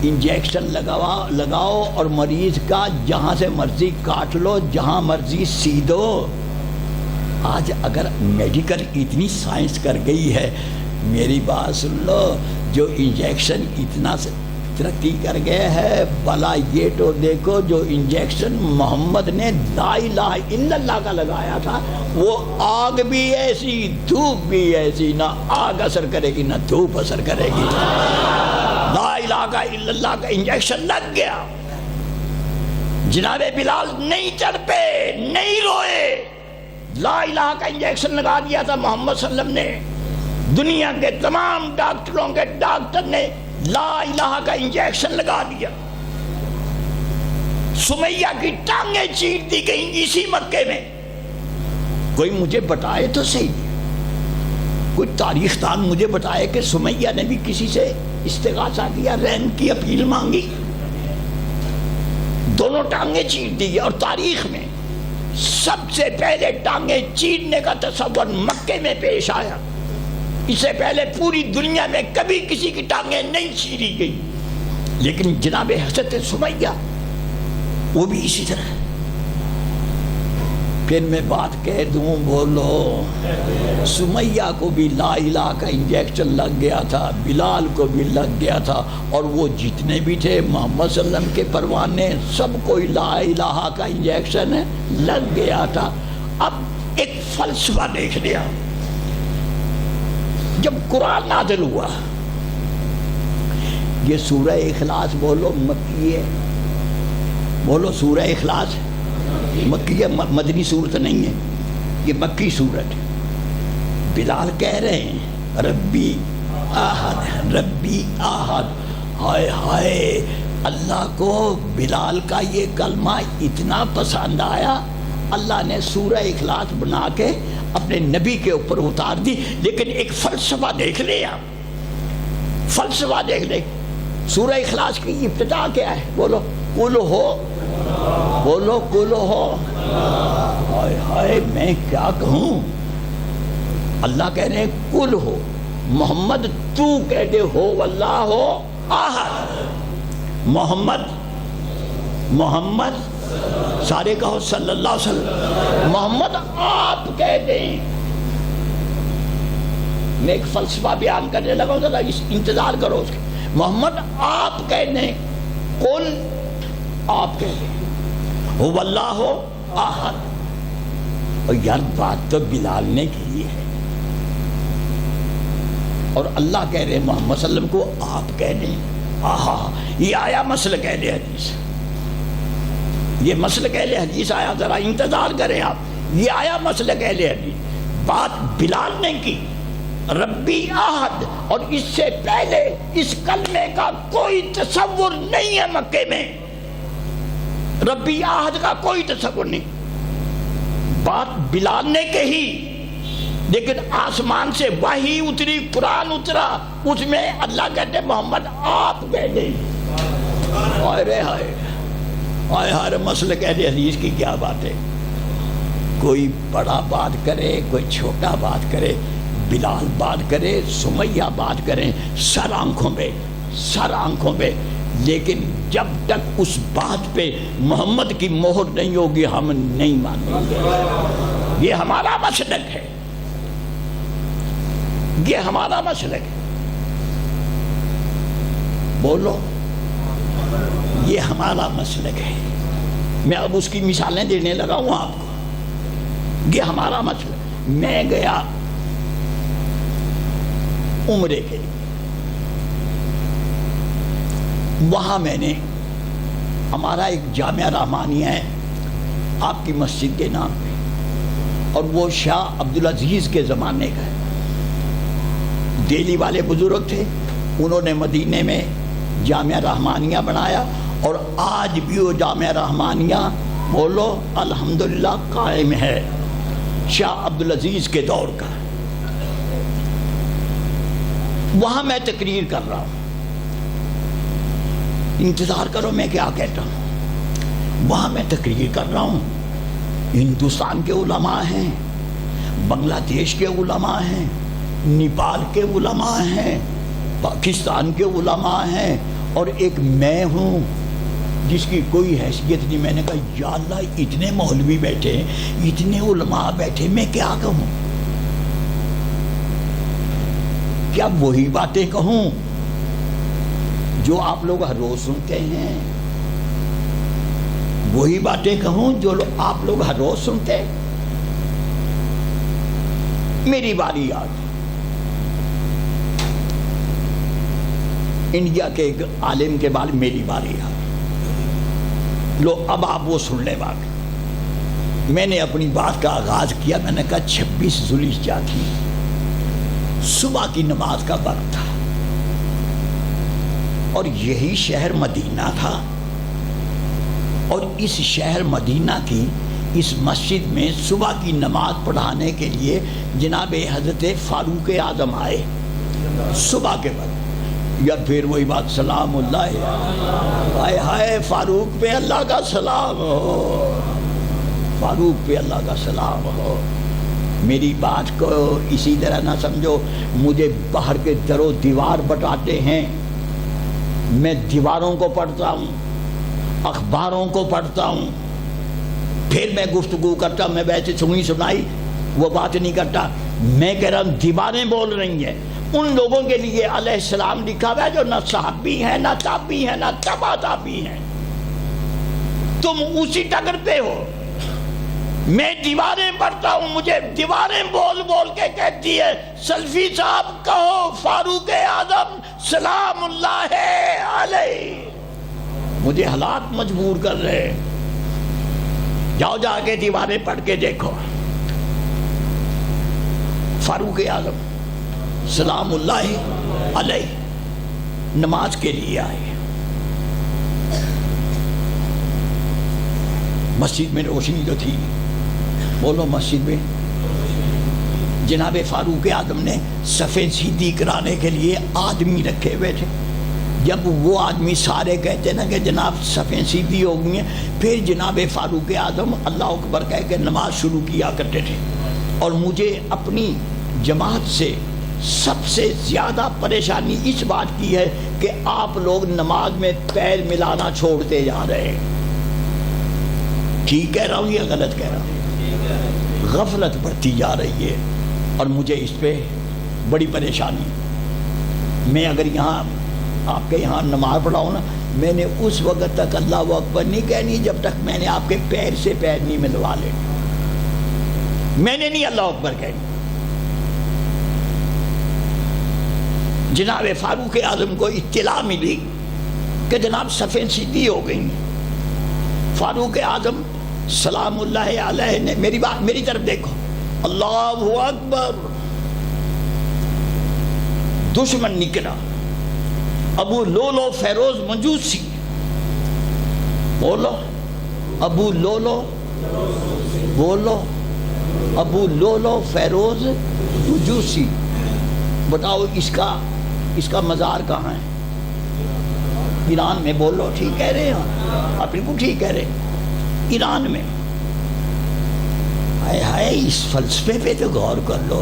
انجیکشن لگاؤ اور مریض کا جہاں سے مرضی کاٹ لو، جہاں مرضی سی دو۔ آج اگر میڈیکل اتنی سائنس کر گئی ہے، میری بات سن لو، جو انجیکشن اتنا ترقی کر گئے ہے. بلا یہ تو دیکھو جو انجیکشن محمد نے لا الہ الا اللہ کا لگایا تھا وہ آگ بھی ایسی دھوپ بھی ایسی, نہ آگ اثر کرے گی نہ دھوپ اثر کرے گی. لا الہ الا اللہ کا انجیکشن لگ گیا. جناب بلال نہیں تڑپے, نہیں روئے. لا الہ کا انجیکشن لگا دیا تھا محمد صلی اللہ علیہ وسلم نے. دنیا کے تمام ڈاکٹروں کے ڈاکٹر نے لا الہ کا انجیکشن لگا دیا. سمیہ کی ٹانگیں چیر دی گئیں اسی مکے میں. کوئی مجھے بتائے تو صحیح, کوئی تاریخ دان مجھے بتائے کہ سمیہ نے بھی کسی سے استغاثہ کیا, رحم کی اپیل مانگی. دونوں ٹانگیں چیر دی. اور تاریخ میں سب سے پہلے ٹانگیں چیرنے کا تصور مکے میں پیش آیا. اس سے پہلے پوری دنیا میں کبھی کسی کی ٹانگیں نہیں چیری گئی. لیکن جناب حضرت سمیہ وہ بھی اسی طرح. پھر میں بات کہہ دوں, بولو. سمیہ کو بھی لا الہ کا انجیکشن لگ گیا تھا, بلال کو بھی لگ گیا تھا, اور وہ جتنے بھی تھے محمد صلی اللہ علیہ وسلم کے پروانے سب کو لا الہ کا انجیکشن لگ گیا تھا. اب ایک فلسفہ دیکھ لیا. جب قرآن نازل ہوا, یہ سورہ اخلاص بولو مکی ہے, بولو سورہ اخلاص مکی ہے, مدنی صورت نہیں ہے, یہ مکی صورت ہے. بلال کہہ رہے ہیں ربی احد ربی احد. ہائے ہائے, اللہ کو بلال کا یہ کلمہ اتنا پسند آیا, اللہ نے سورہ اخلاص بنا کے اپنے نبی کے اوپر اتار دی. لیکن ایک فلسفہ دیکھ لے آپ, فلسفہ دیکھ لے. سورہ اخلاص کی ابتدا کیا ہے؟ بولو قل ہو, بولو قل ہو. ہائے ہائے میں کیا کہوں. اللہ کہہ رہے ہیں قل ہو, محمد تو کہہ دے ہو واللہ ہو احد. محمد محمد سارے کہو صلی اللہ علیہ وسلم. محمد آپ کہہ دیں. میں ایک فلسفہ بیان کرنے لگا ہوں, ذرا انتظار کرو اس کے. محمد آپ کہہ دیں, قل آپ کہہ دیں, ہو واللہ احد. اور یار بات تو بلال نے کی ہے, اور اللہ کہہ رہے محمد صلی اللہ علیہ وسلم کو آپ کہہ دیں. آہا, یہ آیا مسلک اہل حدیث, یہ مسلک اہل حدیث آیا. ذرا انتظار کریں آپ, یہ آیا مسلک اہل حدیث. بات بلال نے کی ربی احد, اور اس سے پہلے اس کلمے کا کوئی تصور نہیں ہے مکے میں. ربی احد کا کوئی تصور نہیں. بات بلال نے کہی, لیکن آسمان سے وحی اتری, قرآن اترا, اس میں اللہ کہتے محمد آپ کہہ دیں. ہائے ہائے ہائے ہائے, مسلک اہل حدیث کی کیا بات ہے. کوئی بڑا بات کرے, کوئی چھوٹا بات کرے, بلال بات کرے, سمیہ بات کریں, سر آنکھوں پہ, سر آنکھوں پہ. لیکن جب تک اس بات پہ محمد کی مہر نہیں ہوگی ہم نہیں مانیں گے. یہ ہمارا مسلک ہے, یہ ہمارا مسلک ہے. بولو, یہ ہمارا مسلک ہے. میں اب اس کی مثالیں دینے لگا ہوں آپ کو. یہ ہمارا مسلک. میں گیا عمرے کے لیے, وہاں میں نے, ہمارا ایک جامعہ رحمانیہ ہے آپ کی مسجد کے نام پہ, اور وہ شاہ عبدالعزیز کے زمانے کا ہے. دہلی والے بزرگ تھے, انہوں نے مدینے میں جامعہ رحمانیہ بنایا, اور آج بھی وہ جامعہ رحمانیہ بولو الحمدللہ قائم ہے, شاہ عبدالعزیز کے دور کا. وہاں میں تقریر کر رہا ہوں, انتظار کرو میں کیا کہتا ہوں. وہاں میں تقریر کر رہا ہوں, ہندوستان کے علماء ہیں, بنگلہ دیش کے علماء ہیں, نیپال کے علماء ہیں, پاکستان کے علماء ہیں, اور ایک میں ہوں جس کی کوئی حیثیت نہیں. میں نے کہا یا اللہ اتنے مولوی بیٹھے, اتنے علماء بیٹھے, میں کیا کہوں, کیا وہی باتیں کہوں. جو آپ لوگ ہر روز سنتے ہیں وہی باتیں کہوں جو آپ لوگ ہر روز سنتے ہیں؟ میری باری آ گئی. انڈیا کے ایک عالم کے بعد میری باری آ گئی. لو اب آپ وہ سن لیں بات. میں نے اپنی بات کا آغاز کیا. میں نے کہا 26 ذوالحجہ کی صبح کی نماز کا وقت تھا اور یہی شہر مدینہ تھا اور اس شہر مدینہ کی اس مسجد میں صبح کی نماز پڑھانے کے لیے جناب حضرت فاروق اعظم آئے صبح کے وقت. یا پھر وہی بات سلام اللہ ہائے ہائے فاروق پہ اللہ کا سلام ہو, فاروق پہ اللہ کا سلام ہو. میری بات کو اسی طرح نہ سمجھو مجھے باہر کے در و دیوار بتاتے ہیں. میں دیواروں کو پڑھتا ہوں, اخباروں کو پڑھتا ہوں, پھر میں گفتگو کرتا ہوں. میں ویسے سنی سنائی وہ بات نہیں کرتا. میں کہہ رہا ہوں دیواریں بول رہی ہیں. ان لوگوں کے لیے علیہ السلام لکھا ہوا ہے جو نہ صحابی ہیں نہ تابعی ہیں نہ تبع تابعی ہیں. تم اسی ٹگر پہ ہو. میں دیواریں پڑھتا ہوں, مجھے دیواریں بول بول کے کہتی ہے سلفی صاحب کہو فاروق اعظم سلام اللہ علیہ. مجھے حالات مجبور کر رہے ہیں. جاؤ جا کے دیواریں پڑھ کے دیکھو. فاروق اعظم سلام اللہ علیہ نماز کے لیے آئے. مسجد میں روشنی جو تھی, بولو مسجد میں جناب فاروق اعظم نے صفیں سیدھی کرانے کے لیے آدمی رکھے ہوئے تھے. جب وہ آدمی سارے کہتے نا کہ جناب صفیں سیدھی ہو گئی ہیں, پھر جناب فاروق اعظم اللہ اکبر کہہ کے نماز شروع کیا کرتے تھے. اور مجھے اپنی جماعت سے سب سے زیادہ پریشانی اس بات کی ہے کہ آپ لوگ نماز میں پیر ملانا چھوڑتے جا رہے ہیں. ٹھیک کہہ رہا ہوں یا غلط کہہ رہا ہوں؟ غفلت بڑھتی جا رہی ہے اور مجھے اس پہ بڑی پریشانی. میں اگر یہاں آپ کے یہاں نماز پڑھاؤں نا, میں نے اس وقت تک اللہ اکبر نہیں کہنی جب تک میں نے آپ کے پیر سے پیر نہیں ملوا لے. میں نے نہیں اللہ اکبر کہنی. جناب فاروق اعظم کو اطلاع ملی کہ جناب صفیں سیدھی ہو گئی. فاروق اعظم سلام اللہ علیہ نے میری طرف دیکھو, اللہ اکبر. دشمن نکلا ابو لولو فیروز مجوسی. بولو ابو لولو, بولو ابو لولو فیروز مجوسی. بتاؤ اس کا مزار کہاں ہے؟ ایران میں. بولو ٹھیک کہہ رہے ہیں آپ, بالکل ٹھیک کہہ رہے ہیں, ایران میں. ہائے ہائے اس فلسفے پہ تو غور کر لو.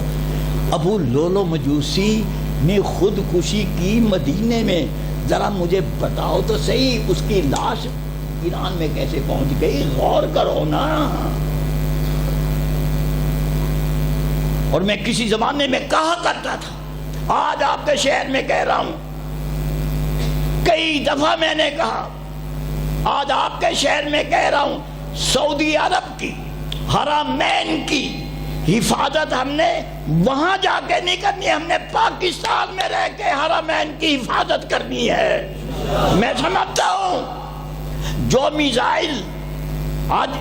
ابو لولو مجوسی نے خودکشی کی مدینے میں. ذرا مجھے بتاؤ تو صحیح اس کی لاش ایران میں کیسے پہنچ گئی؟ غور کرو نا. اور میں کسی زمانے میں کہا کرتا تھا, آج آپ کے شہر میں کہہ رہا ہوں, کئی دفعہ میں نے کہا, آج آپ کے شہر میں کہہ رہا ہوں, سعودی عرب کی حرمین کی حفاظت ہم نے وہاں جا کے نہیں کرنی, ہم نے پاکستان میں رہ کے حرمین کی حفاظت کرنی ہے. میں سمجھتا ہوں جو میزائل آج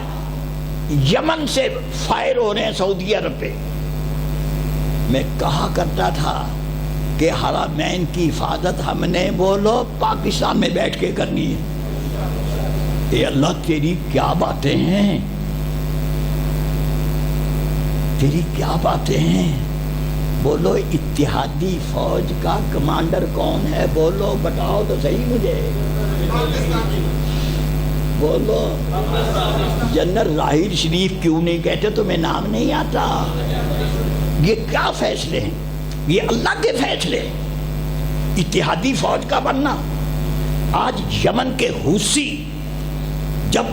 یمن سے فائر ہو رہے ہیں سعودی عرب پہ, میں کہا کرتا تھا کہ حرمین کی حفاظت ہم نے بولو پاکستان میں بیٹھ کے کرنی ہے. اے اللہ تیری کیا باتیں ہیں, تیری کیا باتیں ہیں. بولو اتحادی فوج کا کمانڈر کون ہے؟ بولو بتاؤ تو صحیح مجھے. بولو جنرل ظاہر شریف کیوں نہیں کہتے؟ تمہیں نام نہیں آتا؟ یہ کیا فیصلے ہیں؟ یہ اللہ کے فیصلے. اتحادی فوج کا بننا. آج یمن کے حوثی جب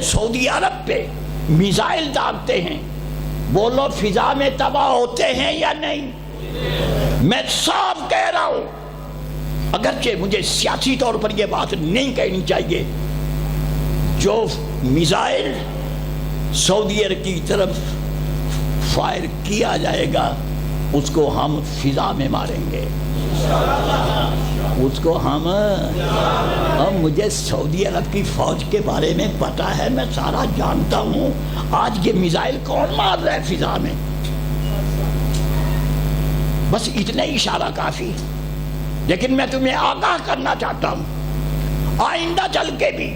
سعودی عرب پہ میزائل داغتے ہیں, بولو فضا میں تباہ ہوتے ہیں یا نہیں؟ میں صاف کہہ رہا ہوں اگرچہ مجھے سیاسی طور پر یہ بات نہیں کہنی چاہیے، جو میزائل سعودی عرب کی طرف فائر کیا جائے گا اس کو ہم فضا میں ماریں گے، اس کو ہم مجھے سعودی عرب کی فوج کے بارے میں پتا ہے، میں سارا جانتا ہوں۔ آج یہ میزائل کون مار رہا ہے فضا میں؟ بس اتنا اشارہ کافی، لیکن میں تمہیں آگاہ کرنا چاہتا ہوں، آئندہ چل کے بھی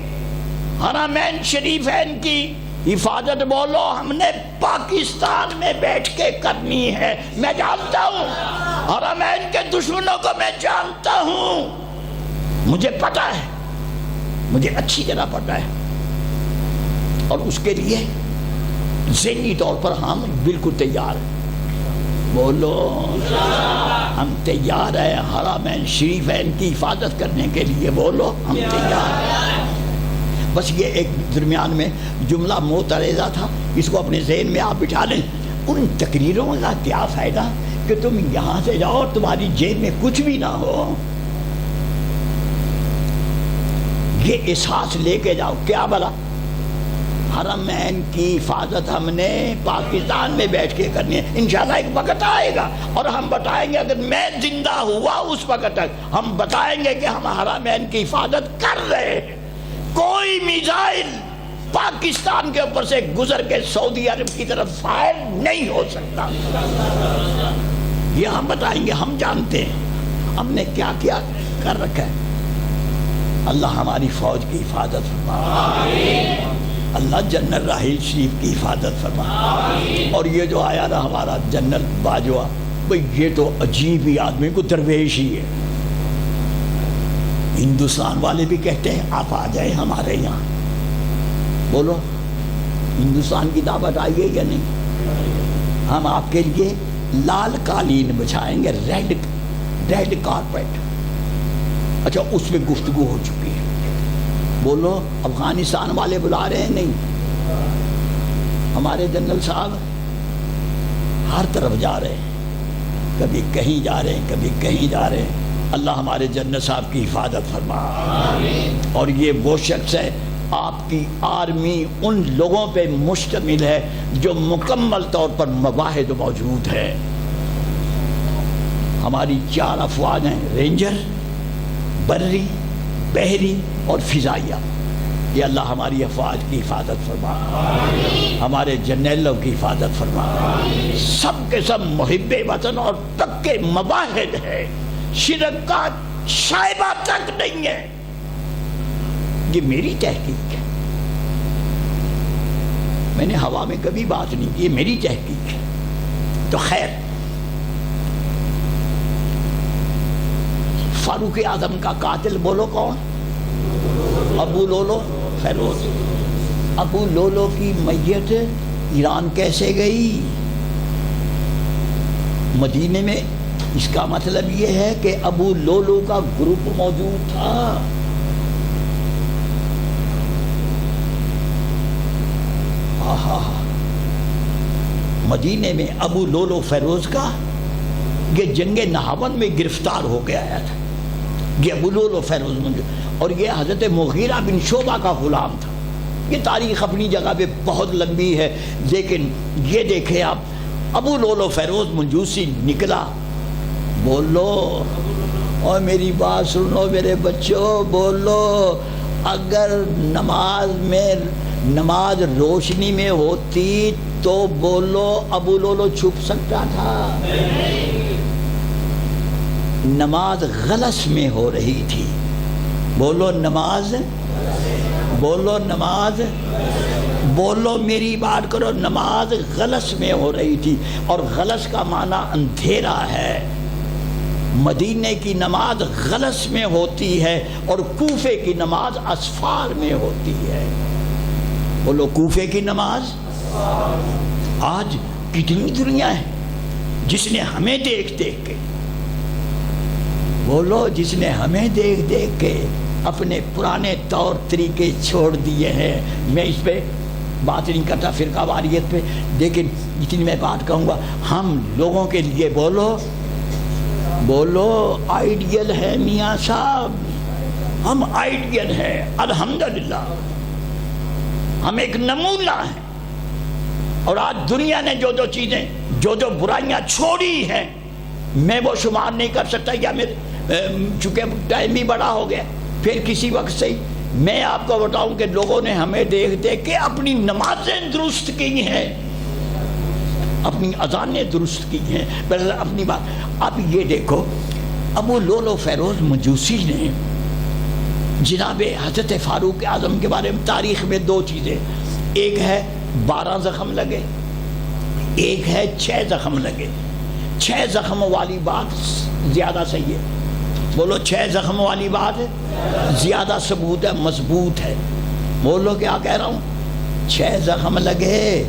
حرمین شریفین کی حفاظت بولو ہم نے پاکستان میں بیٹھ کے کرنی ہے۔ میں جانتا ہوں حرمین کے دشمنوں کو، میں جانتا ہوں، مجھے پتا ہے، مجھے اچھی طرح پتا ہے، اور اس کے لیے ذہنی طور پر ہم بالکل تیار ہیں۔ بولو ہم تیار ہیں حرمین شریفین کی حفاظت کرنے کے لیے، بولو ہم تیار ہیں۔ بس یہ ایک درمیان میں جملہ معترضہ تھا، اس کو اپنے ذہن میں آپ بٹھا لیں۔ ان تقریروں کا کیا فائدہ کہ تم یہاں سے جاؤ اور تمہاری جیب میں کچھ بھی نہ ہو؟ یہ احساس لے کے جاؤ، کیا بلا حرمین کی حفاظت ہم نے پاکستان میں بیٹھ کے کرنی ہے۔ انشاءاللہ ایک وقت آئے گا اور ہم بتائیں گے، اگر میں زندہ ہوا اس وقت تک ہم بتائیں گے کہ ہم حرمین کی حفاظت کر رہے ہیں۔ کوئی میزائل پاکستان کے اوپر سے گزر کے سعودی عرب کی طرف فائر نہیں ہو سکتا، یہ ہم بتائیں گے۔ ہم جانتے ہیں ہم نے کیا کیا کر رکھا ہے۔ اللہ ہماری فوج کی حفاظت فرما، اللہ جنرل راحیل شریف کی حفاظت فرما، اور یہ جو آیا نا ہمارا جنرل باجوہ، بھئی یہ تو عجیب ہی آدمی، کو درویش ہی ہے۔ ہندوستان والے بھی کہتے ہیں آپ آ جائیں ہمارے یہاں، بولو ہندوستان کی دعوت آئیے یا نہیں؟ ہم آپ کے لیے لال قالین بچھائیں گے، ریڈ کارپیٹ۔ اچھا اس میں گفتگو ہو چکی ہے، بولو افغانستان والے بلا رہے ہیں؟ نہیں، ہمارے جنرل صاحب ہر طرف جا رہے ہیں، کبھی کہیں جا رہے ہیں، کبھی کہیں جا رہے ہیں۔ اللہ ہمارے جنرل صاحب کی حفاظت فرما، اور یہ وہ شخص ہے، آپ کی آرمی ان لوگوں پہ مشتمل ہے جو مکمل طور پر مواہد موجود ہے۔ ہماری 4 افواج ہیں، رینجر، بری، بحری اور فضائیہ۔ یہ اللہ ہماری افواج کی حفاظت فرما، ہمارے جنرلوں کی حفاظت فرما، سب کے سب محب وطن اور پکے مواہد ہے، شرک کا شائبہ تک نہیں ہے۔ یہ میری تحقیق ہے، میں نے ہوا میں کبھی بات نہیں کی، یہ میری تحقیق ہے۔ تو خیر، فاروق اعظم کا قاتل بولو کون؟ ابو لولو فیروز۔ ابو لولو کی میت ایران کیسے گئی؟ مدینے میں۔ اس کا مطلب یہ ہے کہ ابو لولو کا گروپ موجود تھا۔ مدینے میں ابو لولو فیروز کا یہ جنگ نہاون میں گرفتار ہو کے آیا تھا، یہ ابو لولو فیروز موجود، اور یہ حضرت مغیرہ بن شعبہ کا غلام تھا۔ یہ تاریخ اپنی جگہ پہ بہت لمبی ہے، لیکن یہ دیکھیں آپ، ابو لولو فیروز منجوسی نکلا۔ بولو اور میری بات سنو میرے بچوں، بولو اگر نماز روشنی میں ہوتی تو بولو ابو لولو چھپ سکتا تھا؟ نماز غلس میں ہو رہی تھی، بولو نماز، بولو نماز، بولو میری بات کرو، نماز غلس میں ہو رہی تھی، اور غلس کا معنی اندھیرا ہے۔ مدینے کی نماز غلس میں ہوتی ہے اور کوفے کی نماز اسفار میں ہوتی ہے۔ بولو کوفے کی نماز۔ آج کتنی دنیا ہے جس نے ہمیں دیکھ دیکھ کے، بولو جس نے ہمیں دیکھ دیکھ کے اپنے پرانے طور طریقے چھوڑ دیے ہیں۔ میں اس پہ بات نہیں کرتا فرقہ واریت پہ، لیکن اتنی میں بات کہوں گا، ہم لوگوں کے لیے بولو بولو آئیڈیل ہے میاں صاحب، ہم آئیڈیل ہیں الحمدللہ، ہم ایک نمونہ ہیں۔ اور آج دنیا نے جو چیزیں جو برائیاں چھوڑی ہیں میں وہ شمار نہیں کر سکتا، یا چونکہ ٹائم بھی بڑا ہو گیا، پھر کسی وقت سے میں آپ کو بتاؤں کہ لوگوں نے ہمیں دیکھ دیکھ کے اپنی نمازیں درست کی ہیں، اپنی اذانیں درست کی ہیں، اپنی بات۔ اب یہ دیکھو، ابو لولو فیروز مجوسی نے جناب حضرت فاروق اعظم کے بارے میں تاریخ میں دو چیزیں، ایک ہے 12 زخم لگے، ایک ہے 6 زخم لگے۔ 6 زخم والی بات زیادہ صحیح ہے، بولو 6 زخم والی بات ہے زیادہ ثبوت ہے، مضبوط ہے۔ بولو کیا کہہ رہا ہوں، 6 زخم لگے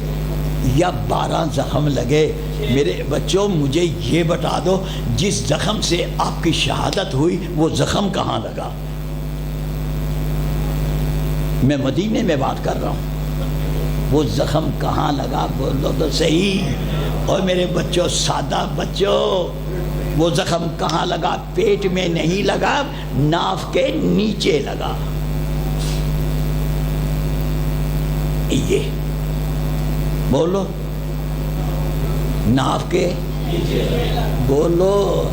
یا 12 زخم لگے؟ میرے بچوں مجھے یہ بتا دو، جس زخم سے آپ کی شہادت ہوئی وہ زخم کہاں لگا؟ میں مدینے میں بات کر رہا ہوں، وہ زخم کہاں لگا؟ بولو تو صحیح۔ اور میرے بچوں، سادہ بچوں، وہ زخم کہاں لگا؟ پیٹ میں نہیں لگا، ناف کے نیچے لگا۔ یہ بولو، ناف کے بولو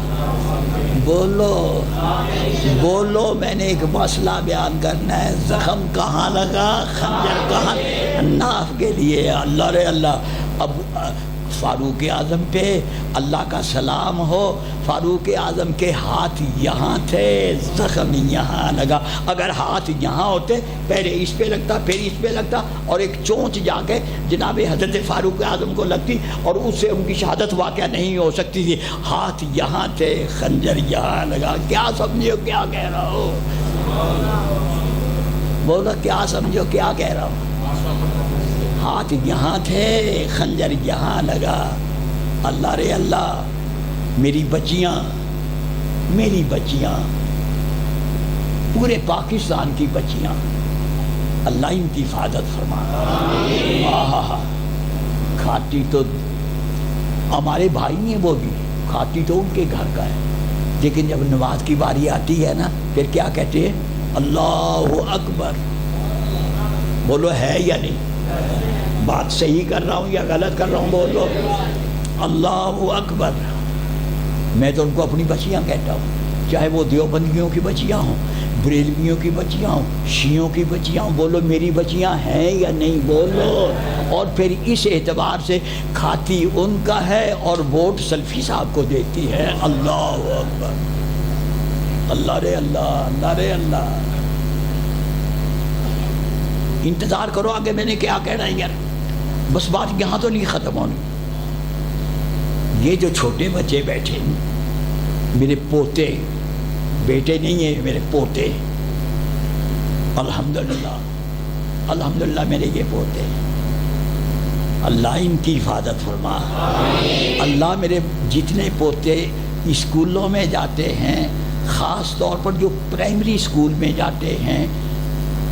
بولو بولو، میں نے ایک مسئلہ بیان کرنا ہے، زخم کہاں لگا، خنجر کہاں؟ ناف کے لیے۔ اللہ رے اللہ، اب فاروق اعظم پہ اللہ کا سلام ہو، فاروق اعظم کے ہاتھ یہاں تھے، زخم یہاں لگا۔ اگر ہاتھ یہاں ہوتے، پہلے اس پہ لگتا پھر اس پہ لگتا، اور ایک چونچ جا کے جناب حضرت فاروق اعظم کو لگتی، اور اس سے ان کی شہادت واقعہ نہیں ہو سکتی تھی۔ ہاتھ یہاں تھے، خنجر یہاں لگا۔ کیا سمجھو کیا کہہ رہا ہو؟ بولو کیا سمجھو کیا کہہ رہا ہوں؟ ہاتھ یہاں تھے، خنجر یہاں لگا۔ اللہ رے اللہ، میری بچیاں پورے پاکستان کی بچیاں، اللہ ان کی حفاظت فرما۔ کھاتی تو ہمارے بھائی ہیں، وہ بھی کھاتی تو ان کے گھر کا ہے، لیکن جب نماز کی باری آتی ہے نا، پھر کیا کہتے ہیں؟ اللہ اکبر۔ بولو ہے یا نہیں؟ بات صحیح کر رہا ہوں یا غلط کر رہا ہوں؟ بولو اللہ اکبر۔ میں تو ان کو اپنی بچیاں کہتا ہوں، چاہے وہ دیوبندیوں کی بچیاں ہوں، بریلویوں کی بچیاں ہوں، شیعوں کی بچیاں ہوں۔ بولو میری بچیاں ہیں یا نہیں؟ بولو۔ اور پھر اس اعتبار سے کھاتی ان کا ہے اور ووٹ سلفی صاحب کو دیتی ہے۔ اللہ اکبر، اللہ رے اللہ، اللہ رے اللہ۔ انتظار کرو آگے میں نے کیا کہنا ہے یار، بس بات یہاں تو نہیں ختم ہونی۔ یہ جو چھوٹے بچے بیٹھے ہیں، میرے پوتے، بیٹے نہیں ہیں، میرے پوتے، الحمدللہ الحمدللہ میرے یہ پوتے، اللہ ان کی حفاظت فرما۔ اللہ میرے جتنے پوتے اسکولوں میں جاتے ہیں، خاص طور پر جو پرائمری اسکول میں جاتے ہیں،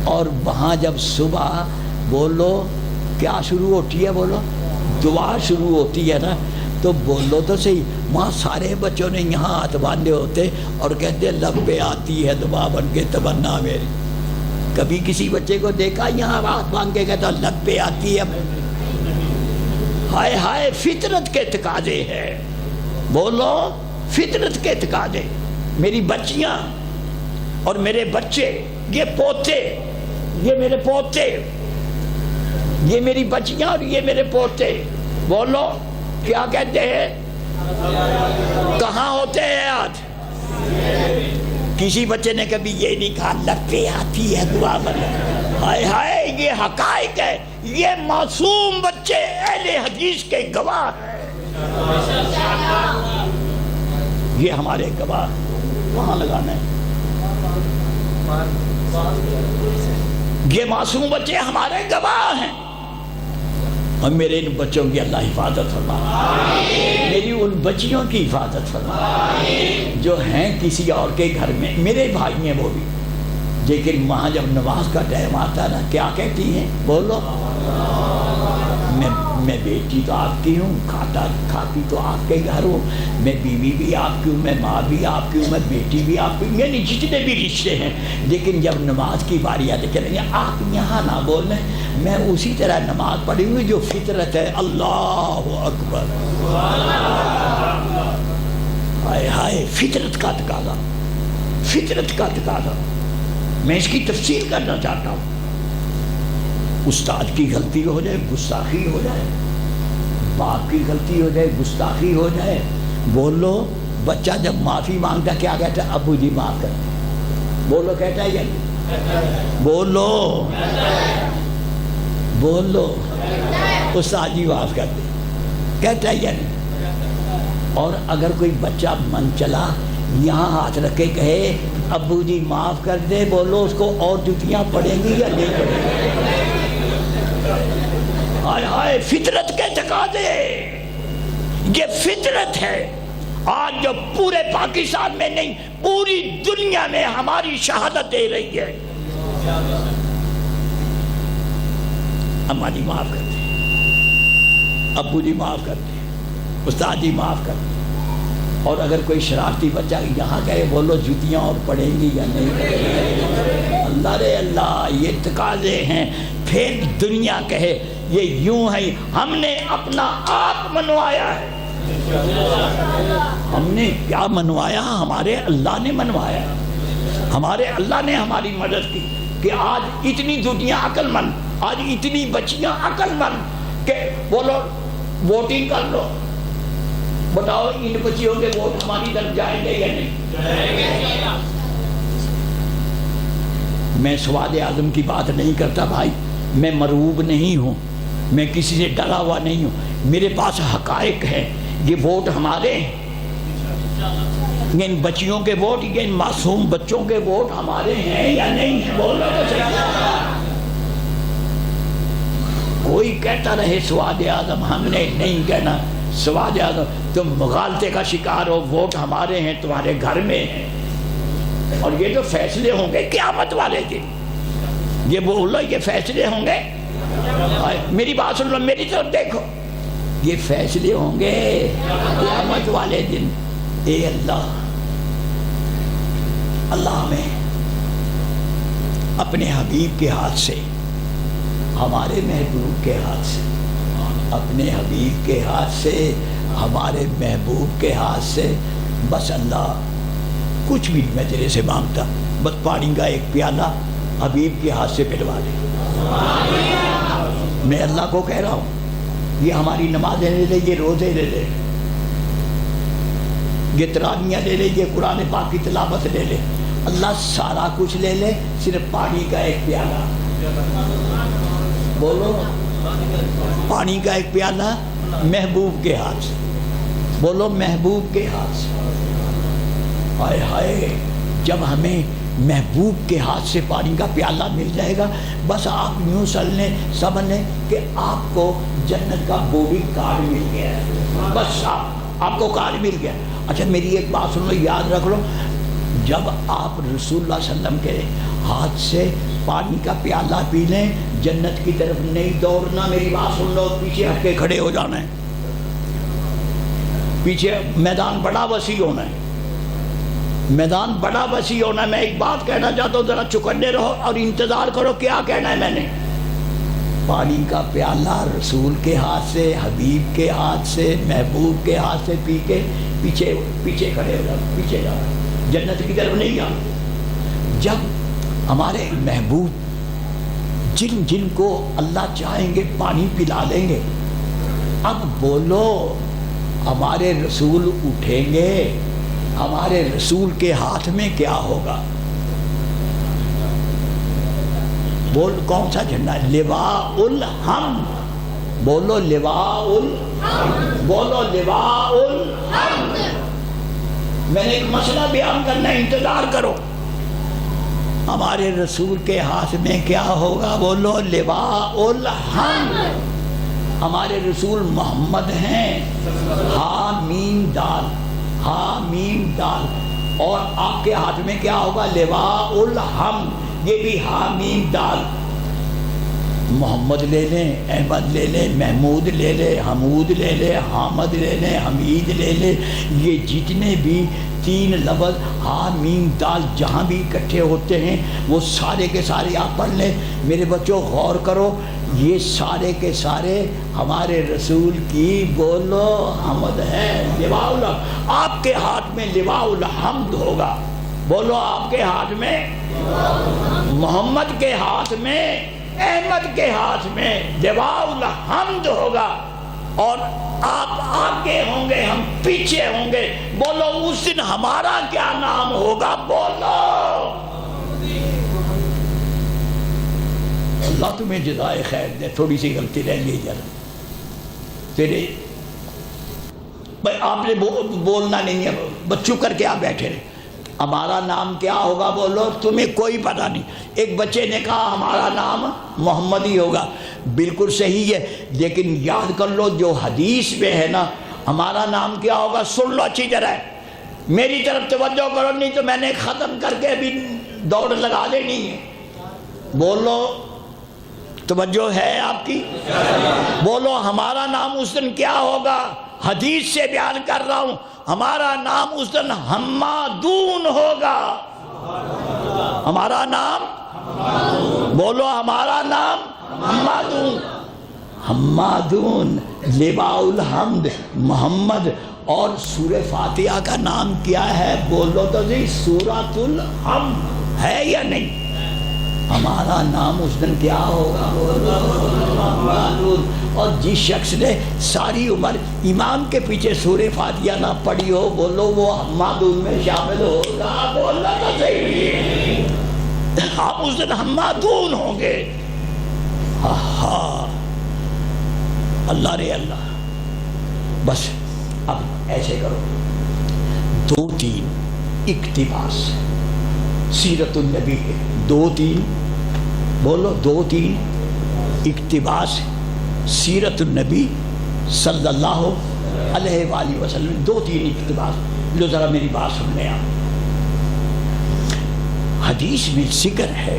اور وہاں جب صبح بولو کیا شروع ہوتی ہے، بولو دعا شروع ہوتی ہے نا، تو بولو تو صحیح، وہاں سارے بچوں نے یہاں ہاتھ باندھے ہوتے اور کہتے لب پہ آتی ہے دعا بن کے تمنا میری۔ کبھی کسی بچے کو دیکھا یہاں ہاتھ باندھ کے کہتا لب پہ آتی ہے؟ ہائے ہائے، فطرت کے تقاضے ہیں، بولو فطرت کے تقاضے۔ میری بچیاں اور میرے بچے، یہ پوتے، یہ میرے پوتے، یہ میری بچیاں اور یہ میرے پوتے، بولو کیا کہتے ہیں؟ کہاں ہوتے ہیں آج؟ کسی بچے نے کبھی یہ نہیں کہا لب پہ آتی ہے دعا بنا؟ ہائے ہائے، یہ حقائق ہے، یہ معصوم بچے اہل حدیث کے گواہ ہیں، یہ ہمارے گواہ۔ وہاں لگانا ہے، یہ معصوم بچے ہمارے گواہ ہیں، اور میرے ان بچوں کی اللہ حفاظت فرما، میری ان بچیوں کی حفاظت فرما جو ہیں کسی اور کے گھر میں، میرے بھائی ہیں وہ بھی، لیکن وہاں جب نماز کا ٹائم آتا نا کیا کہتی ہیں؟ بولو میں بیٹی تو آپ کی ہوں، کھاتی تو آپ کے گھر ہوں، میں بیوی بھی آپ کی ہوں، میں ماں بھی آپ کی ہوں، میں بیٹی بھی آپ کی ہوں، یعنی جتنے بھی رشتے ہیں. لیکن جب نماز کی باری آتی کہہ رہے ہیں آپ یہاں نہ بولیں، میں اسی طرح نماز پڑھی ہوئی جو فطرت ہے. اللہ اکبر، ہائے ہائے، فطرت کا تقاضا، فطرت کا تقاضا. میں اس کی تفصیل کرنا چاہتا ہوں. استاد کی غلطی ہو جائے، گستاخی ہو جائے، باپ کی غلطی ہو جائے، گستاخی ہو جائے، بولو. بچہ جب معافی مانگتا کیا کہتا ہے؟ ابو جی معاف کر دیں. بولو کہتا ہے یا نہیں؟ بولو بولو. استاد جی معاف کر دیں کہتا ہے یا نہیں؟ اور اگر کوئی بچہ من چلا یہاں ہاتھ رکھے کہے ابو جی معاف کر دے، بولو اس کو اور جوتیاں پڑیں گی یا نہیں پڑیں گی؟ ہائے ہائے، فطرت کے تقاضے، یہ فطرت ہے. آج جو پورے پاکستان میں نہیں پوری دنیا میں ہماری شہادت دے رہی ہے. اماں جی معاف کر دیں، ابو جی معاف کر دیں، استاد جی معاف کر دیں. اور اگر کوئی شرارتی بچہ یہاں کہے بولو جوتیاں اور پڑیں گی یا نہیں پڑیں گی؟ اللہ رے اللہ، یہ تقاضے ہیں. پھر دنیا کہے یہ یوں ہے. ہم نے اپنا آپ منوایا ہے. ہم نے کیا منوایا؟ ہمارے اللہ نے منوایا. ہمارے اللہ نے ہماری مدد کی کہ آج اتنی دنیا عقل مند، آج اتنی بچیاں عقل مند کہ بولو ووٹنگ کر لو. بتاؤ ان بچیوں کے ووٹ ہماری طرف جائیں گے یا نہیں؟ میں سواد اعظم کی بات نہیں کرتا بھائی، میں مرعوب نہیں ہوں، میں کسی سے ڈرا ہوا نہیں ہوں. میرے پاس حقائق ہے. یہ ووٹ ہمارے ہیں، ان بچیوں کے ووٹ، ان معصوم بچوں کے ووٹ ہمارے ہیں یا نہیں ہیں؟ بولو تو صحیح. کوئی کہتا رہے سواد اعظم، ہم نے نہیں کہنا. سواد اعظم تم مغالطے کا شکار ہو، ووٹ ہمارے ہیں، تمہارے گھر میں ہیں. اور یہ جو فیصلے ہوں گے قیامت والے دن، یہ بولو یہ فیصلے ہوں گے. میری بات سن لو، میری طرف دیکھو، یہ فیصلے ہوں گے قیامت والے دن. اے اللہ، اللہ ہمیں اپنے حبیب کے ہاتھ سے، ہمارے محبوب کے ہاتھ سے، اپنے حبیب کے ہاتھ سے، ہمارے محبوب کے ہاتھ سے، بس اللہ کچھ بھی میں تیرے سے مانگتا، بس پانی کا ایک پیالہ حبیب کے ہاتھ سے پلوا دے. میں اللہ کو کہہ رہا ہوں یہ ہماری نمازیں لے لے، یہ روزے لے لے، یہ تراویحیں لے لے، یہ قرآن پاک کی تلاوت لے لے، اللہ سارا کچھ لے لے، صرف پانی کا ایک پیالہ. بولو پانی کا ایک پیالہ محبوب کے ہاتھ سے. بولو محبوب کے ہاتھ سے. ہائے ہائے، جب ہمیں محبوب کے ہاتھ سے پانی کا پیالہ مل جائے گا، بس آپ یوں سمجھ لیں کہ آپ کو جنت کا بورڈنگ کارڈ مل گیا ہے. بس آپ کو کارڈ مل گیا. اچھا میری ایک بات سن لو، یاد رکھ لو، جب آپ رسول اللہ صلی اللہ علیہ وسلم کے ہاتھ سے پانی کا پیالہ پی لیں، جنت کی طرف نہیں دوڑنا. میری بات سن لو، پیچھے ہٹ کے کھڑے ہو جانا ہے. پیچھے میدان بڑا وسیع ہونا ہے، میدان بڑا وسیع ہونا ہے. میں ایک بات کہنا چاہتا ہوں، ذرا چکنے رہو اور انتظار کرو کیا کہنا ہے میں نے. پانی کا پیالہ رسول کے ہاتھ سے، حبیب کے ہاتھ سے، محبوب کے ہاتھ سے پی کے پیچھے کھڑے ہو جاؤ، پیچھے جاؤ، جنت کی طرف نہیں جاؤ. جب ہمارے محبوب جن جن کو اللہ چاہیں گے پانی پلا لیں گے. اب بولو ہمارے رسول اٹھیں گے، ہمارے رسول کے ہاتھ میں کیا ہوگا؟ بول کون سا جھنڈا ہے؟ لواء الحمد. بولو لواء الحمد. بولو لواء الحمد. میں نے ایک مسئلہ بیان کرنا ہے، انتظار کرو. ہمارے رسول کے ہاتھ میں کیا ہوگا؟ بولو لواء الحمد. ہمارے رسول محمد ہیں، حامیم دال، حامیم دال. اور آپ کے ہاتھ میں کیا ہوگا؟ لواء الحمد، یہ بھی حامیم دال. محمد لے لیں، احمد لے لیں، محمود لے لیں، حمود لے لیں، حامد لے لیں، حمید لے لیں، یہ جتنے بھی 3 لفظ ہا میم دال جہاں بھی اکٹھے ہوتے ہیں وہ سارے کے سارے آپ پڑھ لیں۔ میرے بچوں غور کرو، یہ سارے کے سارے ہمارے رسول کی بولو حمد ہے، لواء الحمد۔ آپ کے ہاتھ میں لواء الحمد ہوگا، بولو آپ کے ہاتھ میں، محمد کے ہاتھ میں، احمد کے ہاتھ میں لواء الحمد ہوگا، اور آپ آگے ہوں گے، ہم پیچھے ہوں گے۔ بولو اس دن ہمارا کیا نام ہوگا؟ بولو اللہ تمہیں جزائے خیر دے۔ تھوڑی سی غلطی رہ گئی ذرا تیرے، بھائی آپ نے بولنا نہیں ہے، بچوں کر کے آپ بیٹھے رہے۔ ہمارا نام کیا ہوگا؟ بولو، تمہیں کوئی پتہ نہیں۔ ایک بچے نے کہا ہمارا نام محمد ہی ہوگا، بالکل صحیح ہے، لیکن یاد کر لو جو حدیث میں ہے نا ہمارا نام کیا ہوگا، سن لو اچھی طرح، میری طرف توجہ کرو، نہیں تو میں نے ختم کر کے ابھی دوڑ لگا دینی ہے۔ بولو، توجہ ہے آپ کی؟ بولو ہمارا نام اس دن کیا ہوگا؟ حدیث سے بیان کر رہا ہوں، ہمارا نام اس دن حمادون ہوگا۔ ہمارا نام، بولو ہمارا نام حمادون، حمادون لواء الحمد محمد۔ اور سورہ فاتحہ کا نام کیا ہے؟ بولو تو صحیح، سورۃ الحمد ہے یا نہیں؟ ہمارا نام اس دن کیا ہوگا؟ اور جس شخص نے ساری عمر امام کے پیچھے سورہ فاتحہ نہ پڑھی ہو، بولو وہ حمادون میں شامل ہوگا۔ بولنا تو صحیح، آپ اس دن حمادون ہوں گے۔ اللہ رے اللہ، بس اب ایسے کرو، 2-3 اقتباس سیرت النبی ہے، 2-3 بولو، 2-3 اقتباس سیرت النبی صلی اللہ علیہ وآلہ وسلم، 2-3 اقتباس۔ لو ذرا میری بات سن لیں آپ، حدیث میں ذکر ہے،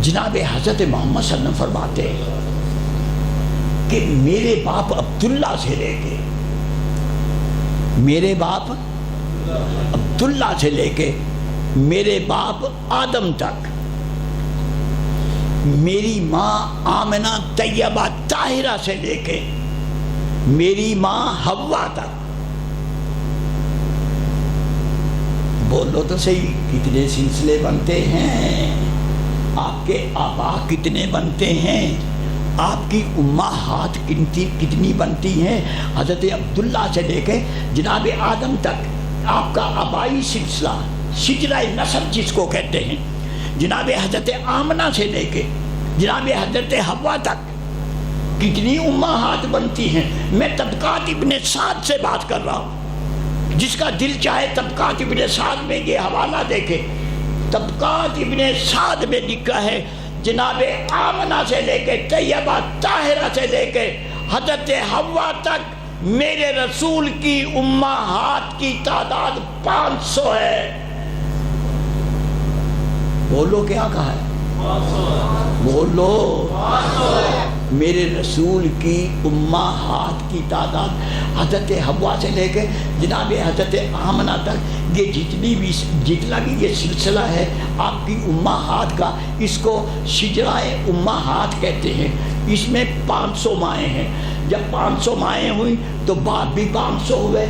جناب حضرت محمد صلی اللہ علیہ وسلم فرماتے ہیں کہ میرے باپ عبداللہ سے لے کے، میرے باپ عبداللہ سے لے کے میرے باپ آدم تک، میری ماں آمنہ طیبہ طاہرہ سے لے کے میری ماں حوا تک، بولو تو صحیح، کتنے سلسلے بنتے ہیں؟ آپ کے آبا کتنے بنتے ہیں؟ آپ کی امہات کتنی بنتی ہیں؟ حضرت عبداللہ سے لے کے جناب آدم تک آپ کا آبائی سلسلہ، شجرہ نسب جس کو کہتے ہیں، جناب حضرت آمنہ سے لے کے جناب حضرت حوا تک کتنی امہات بنتی ہیں۔ میں طبقات ابن سعد سے بات کر رہا ہوں، جس کا دل چاہے طبقات ابن سعد میں یہ حوالہ دیکھے۔ طبقات ابن سعد میں لکھا ہے جناب آمنہ سے لے کے طیبہ طاہرہ سے لے کے حضرت حوا تک میرے رسول کی امہات کی تعداد 500 ہے۔ بولو کیا کہا ہے؟ بولو، میرے رسول کی امہات کی تعداد حضرت حوا سے لے کے جناب حضرت آمنہ تک، یہ جتنا بھی یہ سلسلہ ہے آپ کی امہات کا، اس کو شجرہ امہات کہتے ہیں۔ اس میں 500 مائیں ہیں، جب 500 مائیں ہوئیں تو باپ بھی 500 ہوئے۔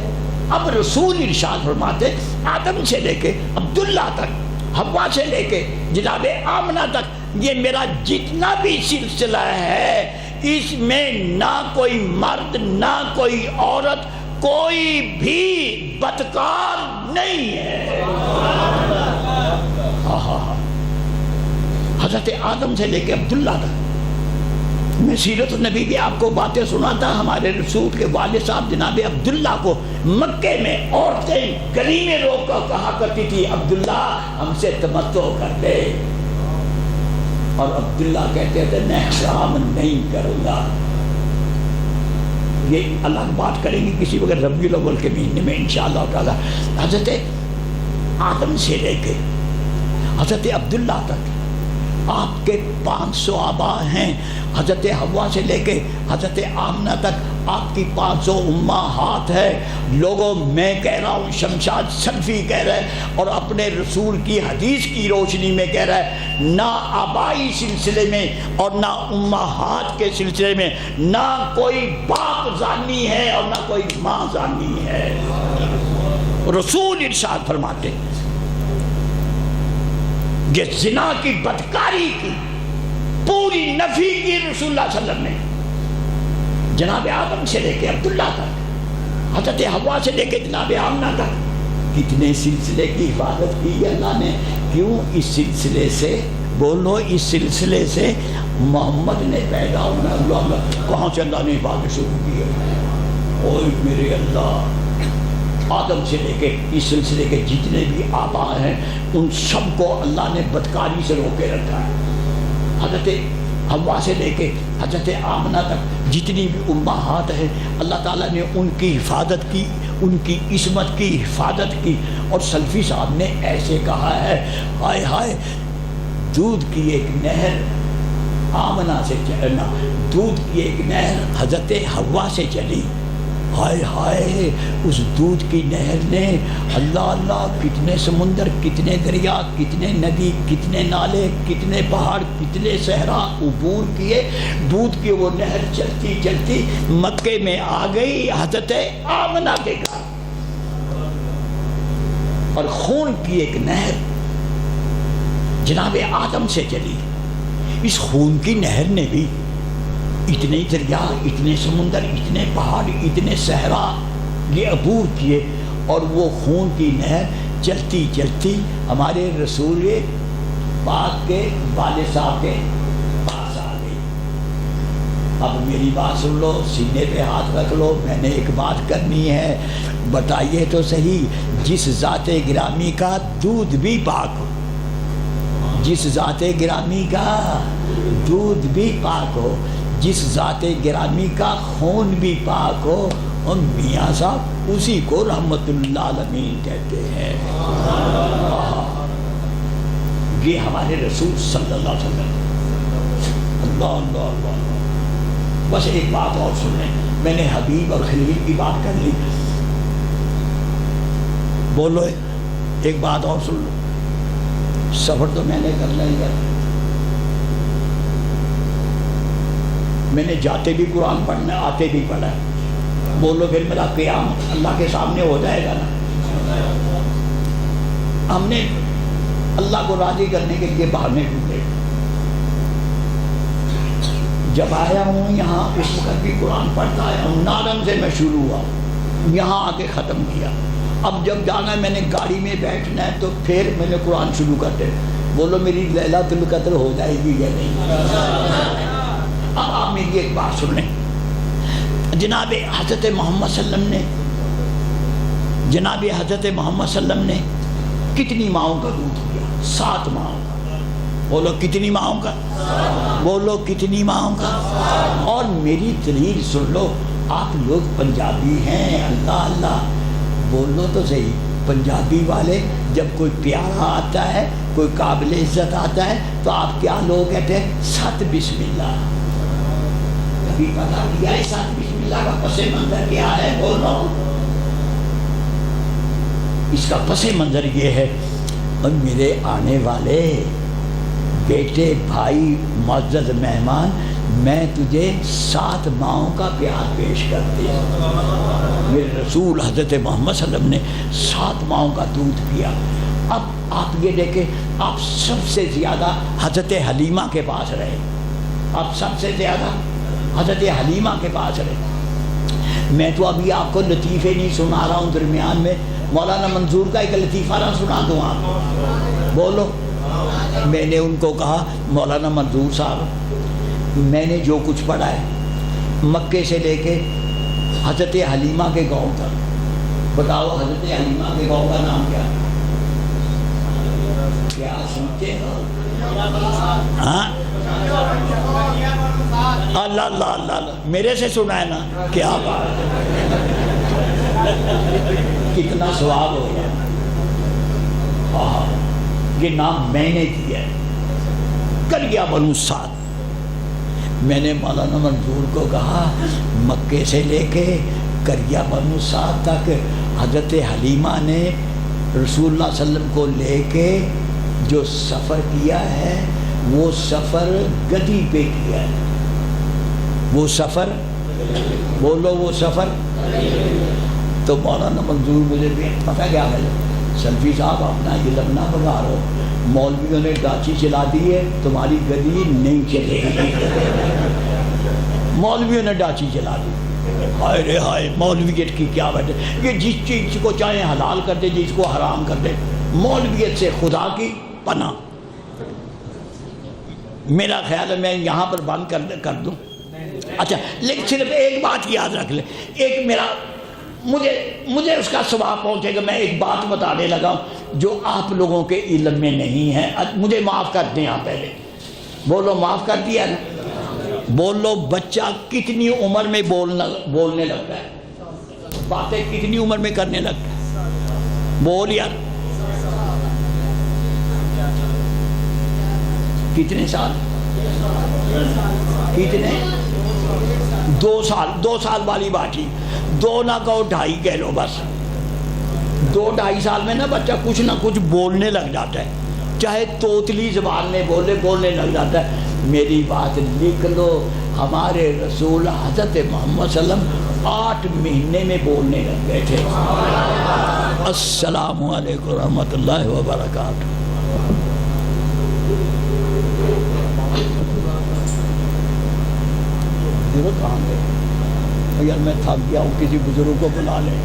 اب رسول ارشاد فرماتے آدم سے لے کے عبداللہ تک، حوا سے لے کے جناب آمنہ تک، یہ میرا جتنا بھی سلسلہ ہے اس میں نہ کوئی مرد نہ کوئی عورت، کوئی بھی بدکار نہیں ہے۔ حضرت آدم سے لے کے عبداللہ تک۔ میں سیرت النبی کی آپ کو باتیں سناتا، ہمارے رسول کے والد صاحب جناب عبداللہ کو مکے میں عورتیں گلی میں روک کر کہا کرتی تھی عبداللہ ہم سے تمتع کر دے، اور عبداللہ کہتے تھے میں حرام نہیں کروں گا۔ یہ الگ بات کریں گے کسی وقت ربیع الاول کے مہینے میں انشاءاللہ تعالی۔ حضرت آدم سے لے کے حضرت عبداللہ تک آپ کے 500 آبا ہیں، حضرت حوا سے لے کے حضرت آمنہ تک آپ کی 500 امہات ہے۔ لوگوں میں کہہ رہا ہوں، شمشاد سلفی کہہ رہا ہے اور اپنے رسول کی حدیث کی روشنی میں کہہ رہا ہے، نہ آبائی سلسلے میں اور نہ امہات کے سلسلے میں نہ کوئی باپ زانی ہے اور نہ کوئی ماں زانی ہے۔ رسول ارشاد فرماتے ہیں یہ زنا کی بدکاری کی پوری نفی کی رسول اللہ صلی اللہ علیہ وسلم نے، جناب آدم سے لے کے عبداللہ تک، حضرت حوا سے لے کے جناب آمنہ تک، کتنے سلسلے کی حفاظت کی اللہ نے۔ کیوں؟ اس سلسلے سے، بولو اس سلسلے سے محمد نے پیدا ہونا۔ اللہ کہاں سے اللہ نے حفاظت شروع کی ہے؟ اوہ میرے اللہ، آدم سے لے کے اس سلسلے کے جتنے بھی آبا ہیں ان سب کو اللہ نے بدکاری سے روکے رکھا ہے۔ حضرت حوا سے لے کے حضرت آمنہ تک جتنی بھی امہات ہیں اللہ تعالیٰ نے ان کی حفاظت کی، ان کی عصمت کی حفاظت کی۔ اور سلفی صاحب نے ایسے کہا ہے، ہائے ہائے دودھ کی ایک نہر آمنہ سے چلنا، دودھ کی ایک نہر حضرت حوا سے چلی، ہائے ہائے اس دودھ کی نہر نے اللہ اللہ کتنے سمندر، کتنے دریا، کتنے ندی، کتنے نالے، کتنے پہاڑ، کتنے صحرا عبور کیے۔ دودھ کی وہ نہر چلتی چلتی مکے میں آ گئی حضرت آمنہ کے گھر، اور خون کی ایک نہر جناب آدم سے چلی۔ اس خون کی نہر نے بھی اتنے دریا، اتنے سمندر، اتنے پہاڑ، اتنے صحرا یہ عبور کیے، اور وہ خون کی نہر چلتی چلتی ہمارے رسول پاک کے والد صاحب کے پاس آ گئی۔ اب میری بات سن لو، سینے پہ ہاتھ رکھ لو، میں نے ایک بات کرنی ہے، بتائیے تو صحیح، جس ذات گرامی کا دودھ بھی پاک ہو، جس ذات گرامی کا دودھ بھی پاک ہو، جس ذات گرامی کا خون بھی پاک ہو، اور میاں صاحب اسی کو رحمت اللہ عالمین کہتے ہیں۔ یہ ہمارے رسول صلی اللہ علیہ وسلم۔ اللہ اللہ اللہ۔ بس ایک بات اور سن لیں، میں نے حبیب اور خلیل کی بات کر لی، بولو ایک بات اور سن لو، سفر تو میں نے کرنا ہی کرنا، میں نے جاتے بھی قرآن پڑھنا، آتے بھی پڑھا ہے، بولو پھر میرا قیام اللہ کے سامنے ہو جائے گا نا۔ ہم نے اللہ کو راضی کرنے کے لیے بہانے ڈھونڈے، جب آیا ہوں یہاں اس وقت بھی قرآن پڑھتا آیا ہوں، نارم سے میں شروع ہوا، یہاں آ کے ختم کیا۔ اب جب جانا ہے میں نے گاڑی میں بیٹھنا ہے تو پھر میں نے قرآن شروع کرتے، بولو میری لیلۃ القدر ہو جائے گی یا نہیں؟ اب آپ میری ایک بات سن لیں، جناب حضرت محمد صلی اللہ علیہ وسلم نے، جناب حضرت محمد صلی اللہ علیہ وسلم نے کتنی ماؤں کا دودھ کیا؟ 7 ماؤں کا۔ بولو کتنی ماؤں کا؟ بولو کتنی ماؤں کا؟ اور میری دلیل سن لو، آپ لوگ پنجابی ہیں، اللہ اللہ بولو تو صحیح، پنجابی والے جب کوئی پیارا آتا ہے، کوئی قابل عزت آتا ہے تو آپ کیا لوگ کہتے ہیں؟ ست بسم اللہ۔ کبھی پتا کیا ہے ست بسم اللہ کا پس منظر کیا ہے؟ بولو، اس کا پس منظر یہ ہے، اور میرے آنے والے بیٹے، بھائی، معزز مہمان، میں تجھے 7 ماؤں کا پیار پیش کرتی ہوں۔ میرے رسول حضرت محمد صلی اللہ علیہ وسلم نے 7 ماؤں کا دودھ پیا۔ اب آپ یہ دیکھیں، آپ سب سے زیادہ حضرت حلیمہ کے پاس رہے، آپ سب سے زیادہ حضرت حلیمہ کے پاس رہے۔ میں تو ابھی آپ کو لطیفے نہیں سنا رہا ہوں، درمیان میں مولانا منظور کا ایک لطیفہ نہ سنا دوں آپ کو، بولو۔ میں نے ان کو کہا مولانا منظور صاحب، میں نے جو کچھ پڑھا ہے مکے سے لے کے حضرت حلیمہ کے گاؤں تک، بتاؤ حضرت حلیمہ کے گاؤں کا نام کیا؟ کیا سنتے ہو؟ ہاں اللہ اللہ اللہ اللہ، میرے سے سنا ہے نا، کیا بات ہے، کتنا ثواب ہو گیا۔ یہ نام میں نے دیا ہے، کریا بنو سعد. میں نے مولانا منظور کو کہا مکے سے لے کے کریا بنو سعد تک حضرت حلیمہ نے رسول اللہ صلی اللہ علیہ وسلم کو لے کے جو سفر کیا ہے وہ سفر گدی پہ کیا ہے. وہ سفر بولو وہ سفر. تو مولانا منظور مجھے پتہ کیا ہے سلفی صاحب اپنا علم نہ بگا رہو, مولویوں نے ڈاچی چلا دی ہے تمہاری گدی نہیں چلے گی. مولویوں نے ڈاچی چلا دی. ہائے رے ہائے مولویت کی کیا وجہ, یہ جس چیز کو چاہے حلال کر دے جس کو حرام کر دے. مولویت سے خدا کی پناہ. میرا خیال ہے میں یہاں پر بند کر دوں. اچھا لیکن صرف ایک بات یاد رکھ لیں, ایک میرا مجھے اس کا ثواب پہنچے گا. میں ایک بات بتانے لگا ہوں جو آپ لوگوں کے علم میں نہیں ہے. مجھے معاف کر دیں آپ پہلے. بولو معاف کر دیا نا. بولو بچہ کتنی عمر میں بولنے لگتا ہے, باتیں کتنی عمر میں کرنے لگتا ہے؟ بول یار. کتنے سال؟ کتنے؟ 2 سال. 2 سال والی بات ہی, 2 نہ کہو 2.5 کہہ لو بس. 2-2.5 سال میں نا بچہ کچھ نہ کچھ بولنے لگ جاتا ہے, چاہے توتلی زبان میں بولنے لگ جاتا ہے. میری بات لکھ لو, ہمارے رسول حضرت محمد صلی اللہ علیہ وسلم 8 مہینے میں بولنے لگ گئے تھے. السلام علیکم ورحمۃ اللہ وبرکاتہ. کہاں گئے یار, میں تھک گیا ہوں, کسی بزرگ کو بلا لیں.